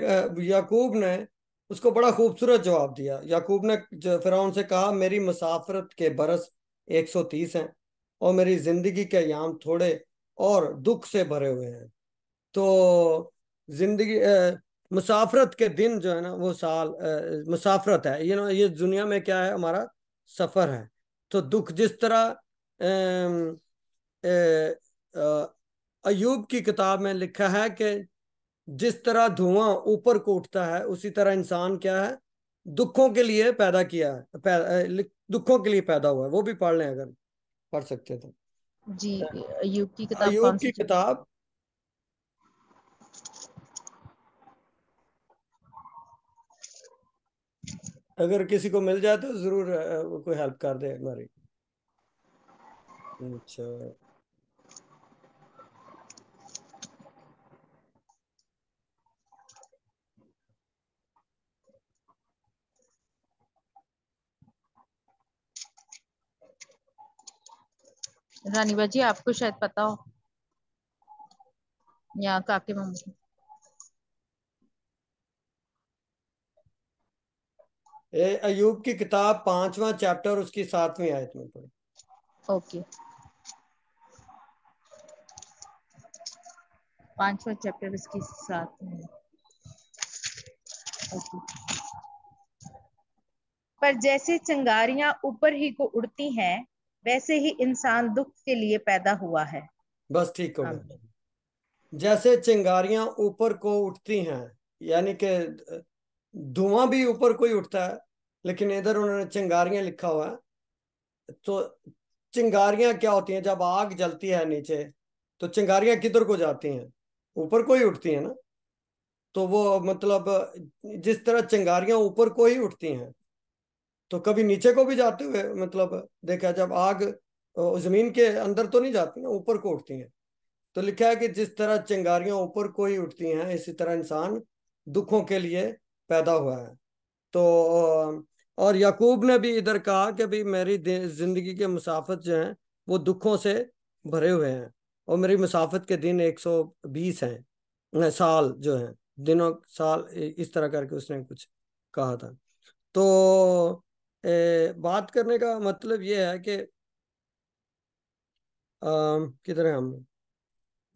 याकूब ने उसको बड़ा खूबसूरत जवाब दिया। याकूब ने फिरौन से कहा, मेरी मुसाफरत के बरस 130 हैं और मेरी जिंदगी के अयाम थोड़े और दुख से भरे हुए हैं। तो जिंदगी मुसाफरत के दिन जो है ना, वो साल मुसाफरत है, ये दुनिया में क्या है, हमारा सफर है। तो दुख जिस तरह अयूब की किताब में लिखा है कि जिस तरह धुआं ऊपर को उठता है, उसी तरह इंसान क्या है, दुखों के लिए पैदा किया है, दुखों के लिए पैदा हुआ है। वो भी पढ़ लें अगर पढ़ सकते तो। जी, अय्यूब की किताब अयूब कौन की सी किताब, अगर किसी को मिल जाए तो जरूर कोई हेल्प कर दे हमारी। अच्छा, रानी बाजी, आपको शायद पता हो, या काके मम्मी। ये अयूब की किताब 5वां चैप्टर उसकी 7वीं आयत में पढ़े। ओके। 5वां चैप्टर इसके साथ में। ओके। पर जैसे चिंगारियां ऊपर ही को उड़ती हैं, वैसे ही इंसान दुख के लिए पैदा हुआ है। बस ठीक हो गया। आमीन। जैसे चिंगारियां ऊपर को उठती हैं, यानी कि धुआं भी ऊपर को ही उठता है, लेकिन इधर उन्होंने चिंगारियां लिखा हुआ है। तो चिंगारियां क्या होती हैं? जब आग जलती है नीचे, तो चिंगारियां किधर को जाती हैं? ऊपर को ही उठती हैं ना। तो वो मतलब जिस तरह चिंगारियां ऊपर को ही उठती हैं, तो कभी नीचे को भी जाते हुए मतलब देखा, जब आग जमीन के अंदर तो नहीं जाती ना, ऊपर को उठती हैं। तो लिखा है कि जिस तरह चिंगारियां ऊपर को ही उठती हैं, इसी तरह इंसान दुखों के लिए पैदा हुआ है। तो और याकूब ने भी इधर कहा कि भाई मेरी जिंदगी के मुसाफत जो हैं वो दुखों से भरे हुए हैं, और मेरी मुसाफत के दिन 120 हैं, साल जो हैं, दिनों साल, इस तरह करके उसने कुछ कहा था। तो बात करने का मतलब ये है कि किधर है हम,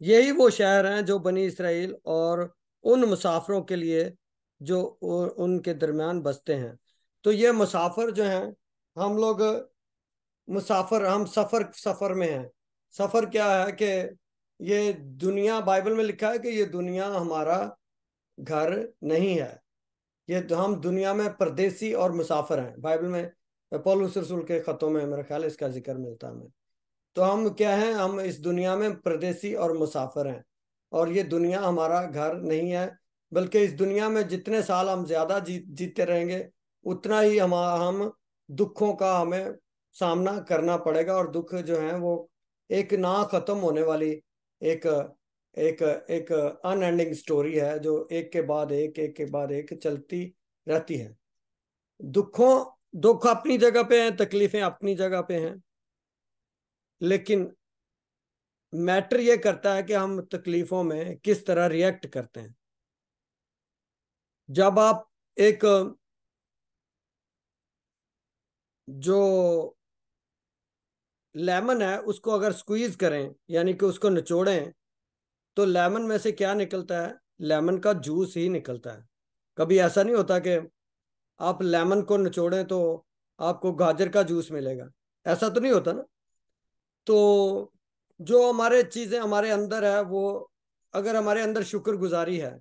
यही वो शहर हैं जो बनी इसराइल और उन मुसाफरों के लिए जो उनके दरमियान बसते हैं। तो ये मुसाफिर जो हैं, हम लोग मुसाफिर, हम सफर सफर में हैं। सफर क्या है कि ये दुनिया, बाइबल में लिखा है कि ये दुनिया हमारा घर नहीं है। ये हम दुनिया में परदेसी और मुसाफिर हैं। बाइबल में पौलुस रसूल के खतों में मेरा ख्याल है इसका जिक्र मिलता है हमें। तो हम क्या हैं, हम इस दुनिया में परदेसी और मुसाफिर हैं, और ये दुनिया हमारा घर नहीं है। बल्कि इस दुनिया में जितने साल हम ज्यादा जीते रहेंगे, उतना ही हम दुखों का हमें सामना करना पड़ेगा। और दुख जो है वो एक ना खत्म होने वाली एक एक एक अनएंडिंग स्टोरी है, जो एक के बाद एक चलती रहती है। दुखों दुख अपनी जगह पे हैं, तकलीफें अपनी जगह पे हैं, लेकिन मैटर ये करता है कि हम तकलीफों में किस तरह रिएक्ट करते हैं। जब आप एक जो लेमन है उसको अगर स्क्वीज करें, यानी कि उसको निचोड़ें, तो लेमन में से क्या निकलता है? लेमन का जूस ही निकलता है। कभी ऐसा नहीं होता कि आप लेमन को निचोड़ें तो आपको गाजर का जूस मिलेगा, ऐसा तो नहीं होता ना। तो जो हमारे चीजें हमारे अंदर है वो, अगर हमारे अंदर शुक्रगुजारी है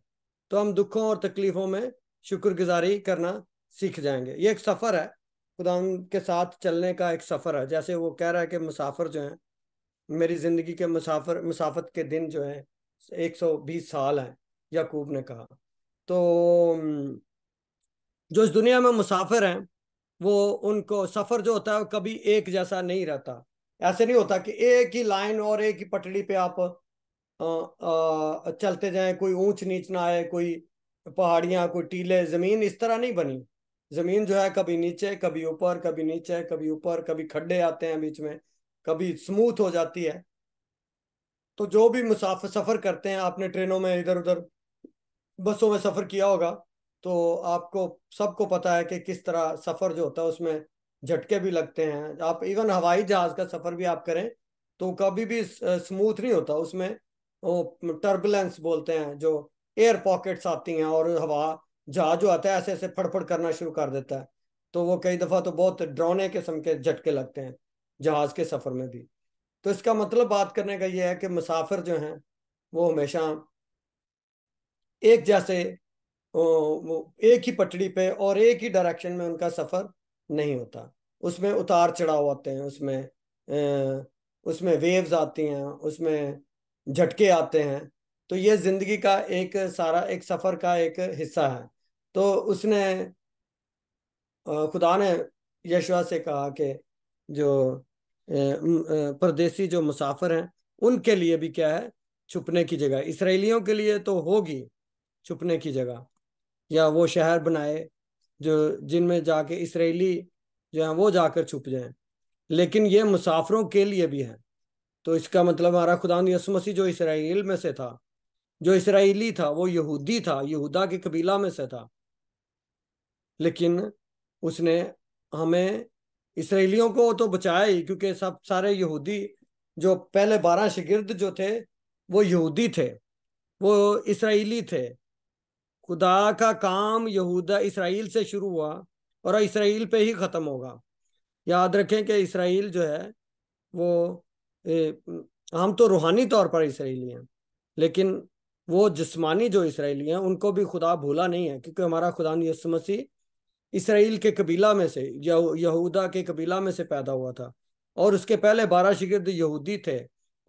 तो हम दुखों और तकलीफों में शुक्रगुजारी करना सीख जाएंगे। ये एक सफर है, खुदा के साथ चलने का एक सफर है। जैसे वो कह रहा है कि मुसाफिर जो है, मेरी जिंदगी के मुसाफत के दिन जो है 120 साल हैं, याकूब ने कहा। तो जो इस दुनिया में मुसाफिर हैं, वो उनको सफर जो होता है वो कभी एक जैसा नहीं रहता। ऐसे नहीं होता कि एक ही लाइन और एक ही पटड़ी पे आप चलते जाएं, कोई ऊंच नीच ना आए, कोई पहाड़ियां, कोई टीले, जमीन इस तरह नहीं बनी। जमीन जो है कभी नीचे, कभी ऊपर, कभी नीचे, कभी ऊपर, कभी खड्डे आते हैं बीच में, कभी स्मूथ हो जाती है। तो जो भी मुसाफिर सफर करते हैं, आपने ट्रेनों में इधर उधर बसों में सफर किया होगा, तो आपको सबको पता है कि किस तरह सफर जो होता है उसमें झटके भी लगते हैं। आप इवन हवाई जहाज का सफर भी आप करें तो कभी भी स्मूथ नहीं होता उसमें। वो टर्बुलेंस बोलते हैं, जो एयर पॉकेट्स आती हैं, और हवा जहाज जो आता है ऐसे ऐसे फड़फड़ करना शुरू कर देता है। तो वो कई दफा तो बहुत डरावने किस्म के झटके लगते हैं जहाज के सफर में भी। तो इसका मतलब बात करने का ये है कि मुसाफिर जो हैं वो हमेशा एक जैसे, वो एक ही पटड़ी पे और एक ही डायरेक्शन में उनका सफर नहीं होता। उसमें उतार चढ़ाव आते हैं, उसमें वेव्स आती हैं, उसमें झटके आते हैं। तो ये जिंदगी का एक सारा एक सफर का एक हिस्सा है। तो उसने खुदा ने यशवा से कहा कि जो परदेसी जो मुसाफिर हैं उनके लिए भी क्या है, छुपने की जगह। इसराइलियों के लिए तो होगी छुपने की जगह, या वो शहर बनाए जो जिनमें जाके इसराइली जो है वो जाकर छुप जाएं। लेकिन ये मुसाफिरों के लिए भी है। तो इसका मतलब हमारा खुदा यीशु मसीह जो इसराइल में से था, जो इसराइली था, वो यहूदी था, यहूदा के कबीला में से था, लेकिन उसने हमें इसराइलियों को तो बचाया ही, क्योंकि सब सारे यहूदी, जो पहले 12 शिगिर्द जो थे वो यहूदी थे, वो इसराइली थे। खुदा का काम यहूदा इसराइल से शुरू हुआ और इसराइल पे ही खत्म होगा। याद रखें कि इसराइल जो है वो हम तो रूहानी तौर पर इसराइली हैं, लेकिन वो जिस्मानी जो इसराइली हैं उनको भी खुदा भूला नहीं है, क्योंकि हमारा खुदा यीशु मसीह इसराइल के कबीला में से, यहूदा के कबीला में से पैदा हुआ था। और उसके पहले 12 शिगिर्द यहूदी थे,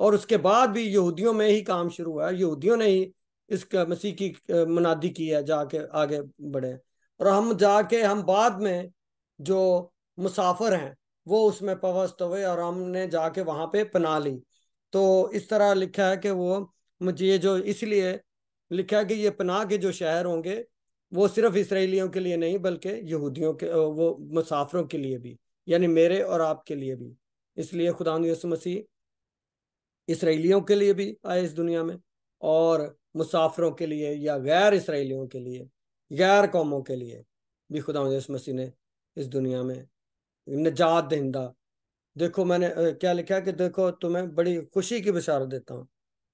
और उसके बाद भी यहूदियों में ही काम शुरू हुआ, यहूदियों ने ही इस मसीह की मुनादी की है, जाके आगे बढ़े। और हम जाके हम बाद में जो मुसाफिर हैं वो उसमें पवस्त हुए, और हमने जाके वहां पे पनाह ली। तो इस तरह लिखा है कि वो मुझे ये जो इसलिए लिखा है कि ये पनाह के जो शहर होंगे वो सिर्फ इसराइलियों के लिए नहीं बल्कि यहूदियों के, वो मुसाफिरों के लिए भी, यानी मेरे और आपके लिए भी। इसलिए खुदा यीशु मसीह इसराइलियों के लिए भी आए इस दुनिया में, और मुसाफिरों के लिए या गैर इसराइलियों के लिए, गैर कौमों के लिए भी खुदा यीशु मसीह ने इस दुनिया में निजात दहिंदा। देखो मैंने क्या लिखा है कि देखो तुम्हें बड़ी खुशी की बशारत देता हूँ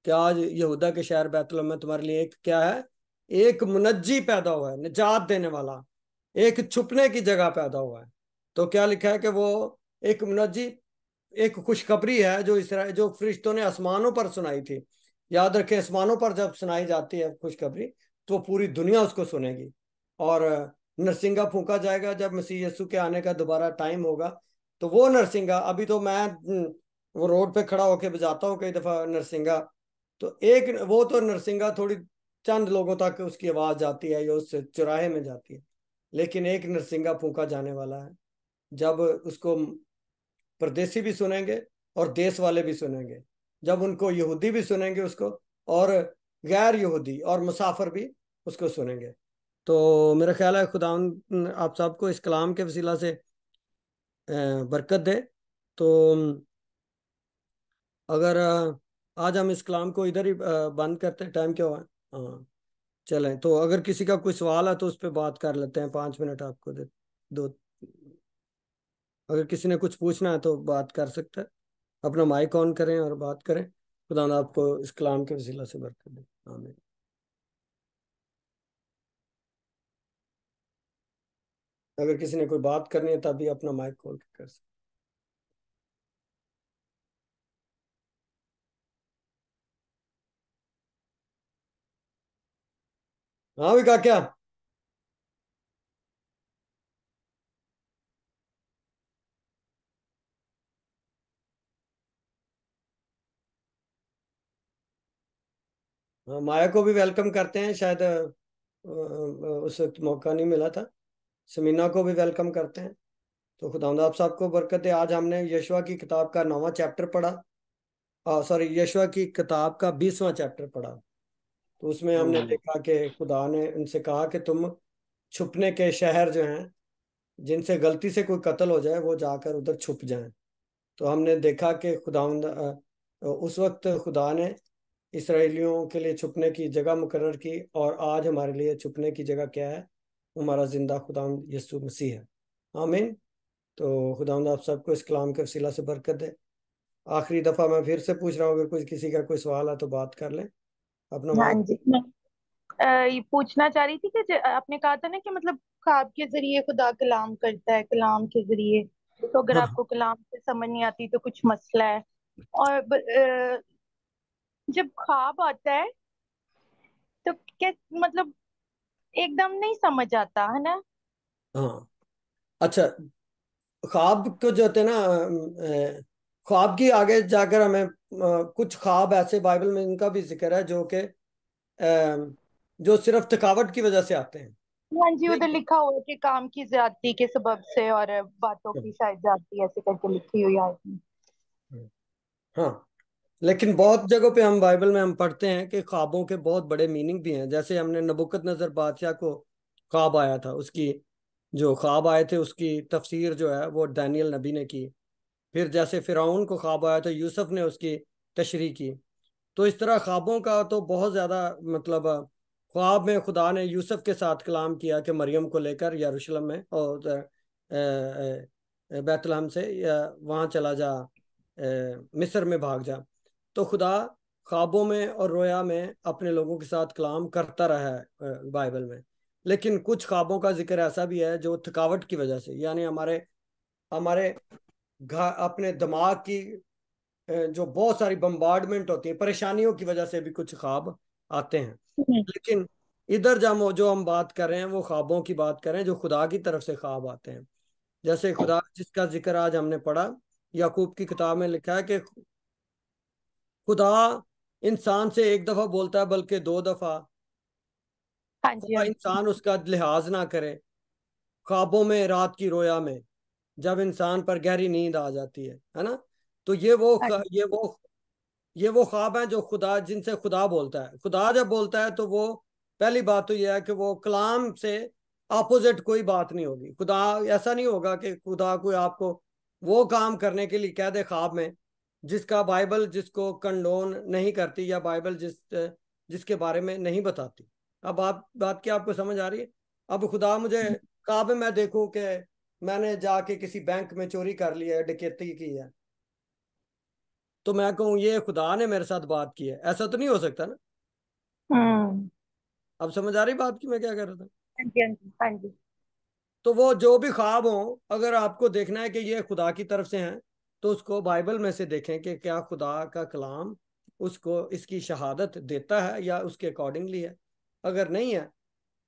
कि आज यहूदा के शहर बैतलहम में तुम्हारे लिए एक क्या है, एक मुनज्जी पैदा हुआ है, निजात देने वाला, एक छुपने की जगह पैदा हुआ है। तो क्या लिखा है कि वो एक मुनज्जी, एक खुशखबरी है जो इसराइल, जो फरिश्तों ने आसमानों पर सुनाई थी। याद रखें, आसमानों पर जब सुनाई जाती है खुशखबरी तो पूरी दुनिया उसको सुनेगी। और नरसिंगा फूंका जाएगा जब मसीह यीशु के आने का दोबारा टाइम होगा। तो वो नरसिंगा, अभी तो मैं वो रोड पे खड़ा होके बजाता हूँ कई दफा नरसिंगा। तो एक वो तो नरसिंगा थोड़ी चंद लोगों तक उसकी आवाज जाती है या उस चौराहे में जाती है, लेकिन एक नरसिंगा फूंका जाने वाला है जब उसको परदेसी भी सुनेंगे और देश वाले भी सुनेंगे, जब उनको यहूदी भी सुनेंगे उसको, और गैर यहूदी और मुसाफिर भी उसको सुनेंगे। तो मेरा ख्याल है खुदा आप सबको इस कलाम के वसीला से बरकत दे। तो अगर आज हम इस कलाम को इधर ही बंद करते हैं, टाइम क्या हुआ है? हाँ, चलें। तो अगर किसी का कोई सवाल है तो उस पर बात कर लेते हैं, 5 मिनट आपको दे दो। अगर किसी ने कुछ पूछना है तो बात कर सकते हैं, अपना माइक ऑन करें और बात करें। खुदा आपको इस कलाम के वसीला से बरकत दे, आमीन। अगर किसी ने कोई बात करनी है तभी अपना माइक खोल के कर सकते। हाँ भी कहा क्या? हाँ, माया को भी वेलकम करते हैं, शायद उस वक्त मौका नहीं मिला था। समीना को भी वेलकम करते हैं। तो खुदावंद आप सबको बरकत है। आज हमने यशवा की किताब का 9वां चैप्टर पढ़ा, सॉरी, यशवा की किताब का 20वां चैप्टर पढ़ा। तो उसमें हमने हम्म। देखा कि खुदा ने उनसे कहा कि तुम छुपने के शहर जो हैं, जिनसे गलती से कोई कत्ल हो जाए वो जाकर उधर छुप जाएं। तो हमने देखा कि खुदावंद उस वक्त खुदा ने इसराइलियों के लिए छुपने की जगह मुकर्रर की, और आज हमारे लिए छुपने की जगह क्या है? हमारा जिंदा खुदावंद यीशु मसीह है। आमीन। तो खुदावंद आप सबको इस कलाम के वसीला से बरकत दे। आखिरी दफा मैं फिर से पूछ रहा हूँ, अगर कोई किसी का कोई सवाल है तो बात कर लें, अपना हाँ माइक। जी, मैं ये पूछना चाह रही थी कि आपने कहा था ना कि मतलब ख्वाब के जरिए खुदा कलाम करता है, कलाम के जरिए। तो अगर हाँ आपको कलाम से समझ नहीं आती तो कुछ मसला है। और जब ख्वाब आता है तो क्या मतलब एकदम नहीं समझ आता है ना। हाँ। अच्छा, ख्वाब को जो होते हैं ना, ख्वाब की आगे जाकर हमें कुछ ख्वाब ऐसे बाइबल में इनका भी जिक्र है जो कि जो सिर्फ थकावट की वजह से आते हैं। हाँ जी, उधर ठीक लिखा हुआ है कि काम की ज्यादती के सबब से और बातों है। की शायद ज्यादती ऐसे करके लिखी हुई है। हाँ, लेकिन बहुत जगहों पे हम बाइबल में हम पढ़ते हैं कि ख्वाबों के बहुत बड़े मीनिंग भी हैं। जैसे हमने नबूकदनेस्सर बादशाह को ख्वाब आया था, उसकी जो ख्वाब आए थे उसकी तफसीर जो है वो दानियल नबी ने की। फिर जैसे फिरौन को ख्वाब आया तो यूसुफ ने उसकी तशरीह की। तो इस तरह ख्वाबों का तो बहुत ज़्यादा मतलब ख्वाब में खुदा ने यूसुफ के साथ कलाम किया कि मरियम को लेकर यरूशलेम में और बैतलहम से या वहाँ चला जा, मिस्र में भाग जा। तो खुदा ख्वाबों में और रोया में अपने लोगों के साथ कलाम करता रहा है बाइबल में। लेकिन कुछ ख्वाबों का जिक्र ऐसा भी है जो थकावट की वजह से, यानी हमारे हमारे अपने दिमाग की जो बहुत सारी बम्बार्डमेंट होती है, परेशानियों की वजह से भी कुछ ख्वाब आते हैं। हम्म। लेकिन इधर जो हम बात कर रहे हैं वो ख्वाबों की बात कर रहे हैं जो खुदा की तरफ से ख्वाब आते हैं। जैसे खुदा जिसका जिक्र आज हमने पढ़ा, याकूब की किताब में लिखा है कि खुदा इंसान से एक दफा बोलता है बल्कि 2 दफा। हाँ जी, खुदा हाँ जी। इंसान उसका लिहाज ना करे। ख्वाबों में, रात की रोया में, जब इंसान पर गहरी नींद आ जाती है ना। तो हाँ ये वो ख्वाब हैं जो खुदा, जिनसे खुदा बोलता है। खुदा जब बोलता है तो वो पहली बात तो यह है कि वो कलाम से अपोजिट कोई बात नहीं होगी। खुदा ऐसा नहीं होगा कि खुदा कोई आपको वो काम करने के लिए कह दे ख्वाब में जिसका बाइबल जिसको कंडोन नहीं करती, या बाइबल जिसके बारे में नहीं बताती। अब आप बात क्या आपको समझ आ रही है? अब खुदा मुझे ख्वाब में मैं देखूं कि मैंने जाके किसी बैंक में चोरी कर लिया है, डकैती की है, तो मैं कहूँ ये खुदा ने मेरे साथ बात की है, ऐसा तो नहीं हो सकता ना। हम्म। अब समझ आ रही बात की मैं क्या कर रहा था? हाँ जी, हाँ जी, हाँ जी। तो वो जो भी ख्वाब हो, अगर आपको देखना है कि ये खुदा की तरफ से हैं, तो उसको बाइबल में से देखें कि क्या खुदा का कलाम उसको इसकी शहादत देता है या उसके अकॉर्डिंगली है। अगर नहीं है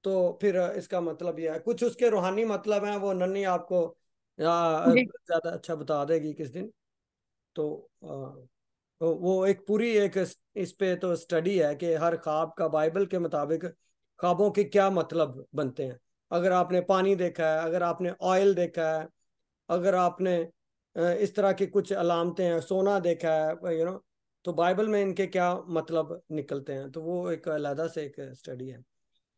तो फिर इसका मतलब यह है, कुछ उसके रूहानी मतलब है, वो नन्ही आपको जी। ज्यादा अच्छा बता देगी किस दिन। तो तो वो एक पूरी एक इस पे तो स्टडी है कि हर ख्वाब का बाइबल के मुताबिक ख्वाबों के क्या मतलब बनते हैं। अगर आपने पानी देखा है, अगर आपने ऑयल देखा है, अगर आपने इस तरह की कुछ अलामतें हैं, सोना देखा है, तो बाइबल में इनके क्या मतलब निकलते हैं, तो वो एक अलहदा से एक स्टडी है।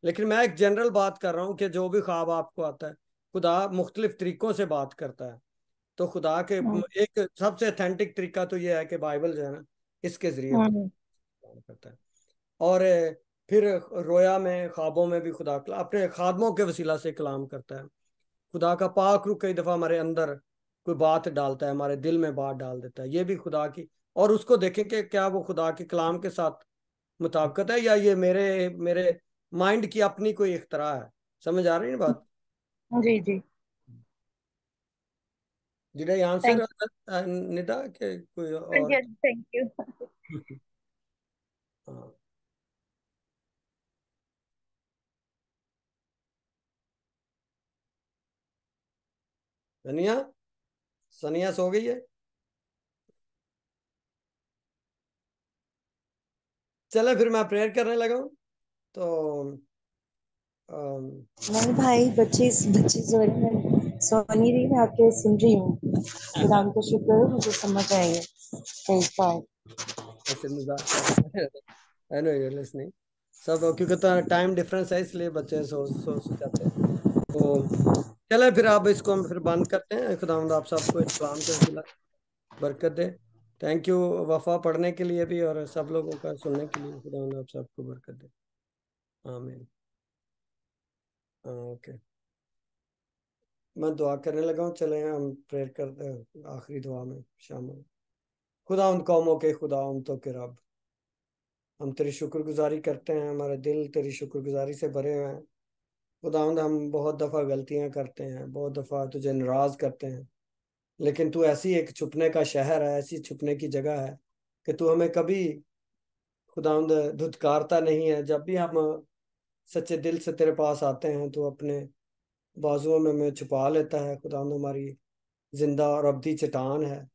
लेकिन मैं एक जनरल बात कर रहा हूँ कि जो भी ख्वाब आपको आता है, खुदा मुख्तलिफ तरीकों से बात करता है। तो खुदा के हम्म। एक सबसे अथेंटिक तरीका तो यह है कि बाइबल जो है ना, इसके जरिए हम्म। काम करता है। और फिर रोया में, ख्वाबों में भी खुदा अपने खादमों के वसीला से कलाम करता है। खुदा का पाक रूह कई दफा हमारे अंदर कोई बात डालता है, हमारे दिल में बात डाल देता है, ये भी खुदा की। और उसको देखें कि क्या वो खुदा के कलाम के साथ मुताबिकत है, या ये मेरे मेरे माइंड की अपनी कोई इख्तरा है। समझ आ रही है ना बात? जी जी। जिधर आंसर थैंक निदा के कोई यू। और? Thank you. हाँ। सनिया, सनिया सो गई है। चले फिर मैं प्रेयर करने लगा हूँ। तो अम, नहीं भाई, बच्चे बच्चे सो रहे हैं, मैं सो नहीं रही, मैं आपके सुन रही हूँ। खुदा का शुक्र है, मुझे समझ आई है। Praise God। ऐसे मजाक कर रहे हैं। I know you're listening. सब क्योंकि तो टाइम डिफरेंस है, इसलिए बच्चे सो जाते हैं। तो चले फिर आप इसको हम फिर बंद करते हैं। खुदावंद आप सबको इस कलाम के वसीला बरकत दे। थैंक यू वफा पढ़ने के लिए भी, और सब लोगों का सुनने के लिए। खुदावंद आप सबको बरकत दे। आमीन। ओके, मैं दुआ करने लगा हूँ। चले हम प्रेयर करते हैं आखिरी दुआ में शामिल। खुदा उन कौमों के खुदा, उन तो के रब, हम तेरी शुक्रगुजारी करते हैं, हमारे दिल तेरी शुक्रगुजारी से भरे हुए हैं। खुदावंद हम बहुत दफ़ा गलतियां करते हैं, बहुत दफ़ा तुझे नाराज करते हैं, लेकिन तू ऐसी एक छुपने का शहर है, ऐसी छुपने की जगह है कि तू हमें कभी खुदावंद धुतकारता नहीं है। जब भी हम सच्चे दिल से तेरे पास आते हैं, तो अपने बाजुओं में हमें छुपा लेता है। खुदावंद हमारी जिंदा और अबदी चट्टान है।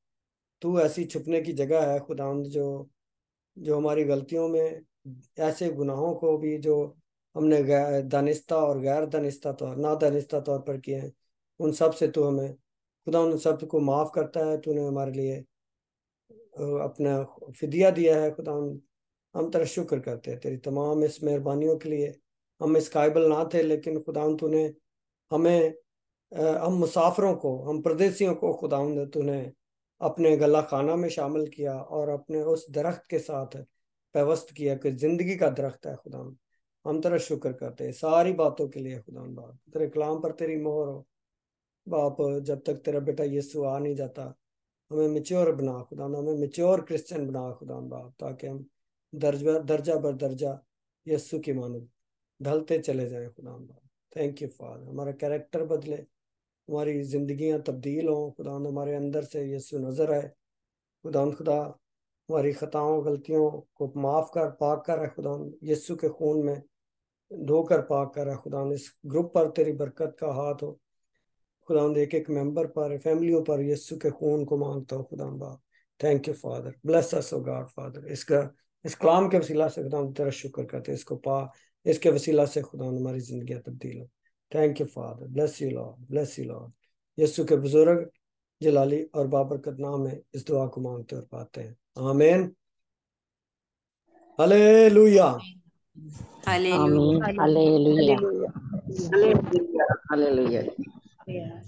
तू ऐसी छुपने की जगह है खुदावंद, जो जो हमारी गलतियों में, ऐसे गुनाहों को भी जो हमने दानिस्ता और गैर दानिस्ता तौर, ना दानिस्ता तौर पर किए हैं, उन सब से तू हमें खुदा उन सब को माफ़ करता है। तूने हमारे लिए अपना फिदिया दिया है। खुदा हम तेरा शुक्र करते हैं तेरी तमाम इस मेहरबानियों के लिए। हम इस काबिल ना थे, लेकिन खुदा तूने हमें, हम मुसाफिरों को, हम परदेसियों को खुदावंद तूने अपने गला खाना में शामिल किया, और अपने उस दरख्त के साथ पेवस्त किया कि जिंदगी का दरख्त है खुदावंद। हम तेरा शुक्र करते हैं सारी बातों के लिए खुदावंद। बाप तेरे कलाम पर तेरी मोहर हो बाप। जब तक तेरा बेटा यीशु आ नहीं जाता, हमें मिच्योर बना खुदावंद, हमें मिच्योर क्रिश्चियन बना खुदावंद बाप, ताकि हम दर्जा दर्जा बर दर्जा यीशु की मानद ढलते चले जाएं खुदावंद बाप। थैंक यू फादर, हमारा कैरेक्टर बदले, हमारी जिंदगियां तब्दील हों खुदावंद, हमारे अंदर से यीशु नजर आए खुदावंद। खुदा हमारी खताओं गलतियों को माफ कर, पाक कर है खुदावंद, यीशु के खून में धोकर पाक कर है खुदावंद। इस ग्रुप पर तेरी बरकत का हाथ हो खुदावंद, एक एक मेंबर पर, फैमिलियों पर यीशु के खून को मांगता हूँ खुदावंद बाप। Thank you father, bless us O God father. इसका इस कलाम के वसीला से खुदावंद तेरा शुक्र करते हैं, इसको पा, इसके वसीला से खुदावंद हमारी जिंदगी तब्दील हो। Thank you father, bless you lord, bless you lord. यीशु के बुजुर्ग जलाली और बाबरकत नाम में इस दुआ को मांगते और पाते हैं। आमीन। Hallelujah. Hallelujah. Hallelujah. Hallelujah. Hallelujah. Hallelujah. Hallelujah. Yeah.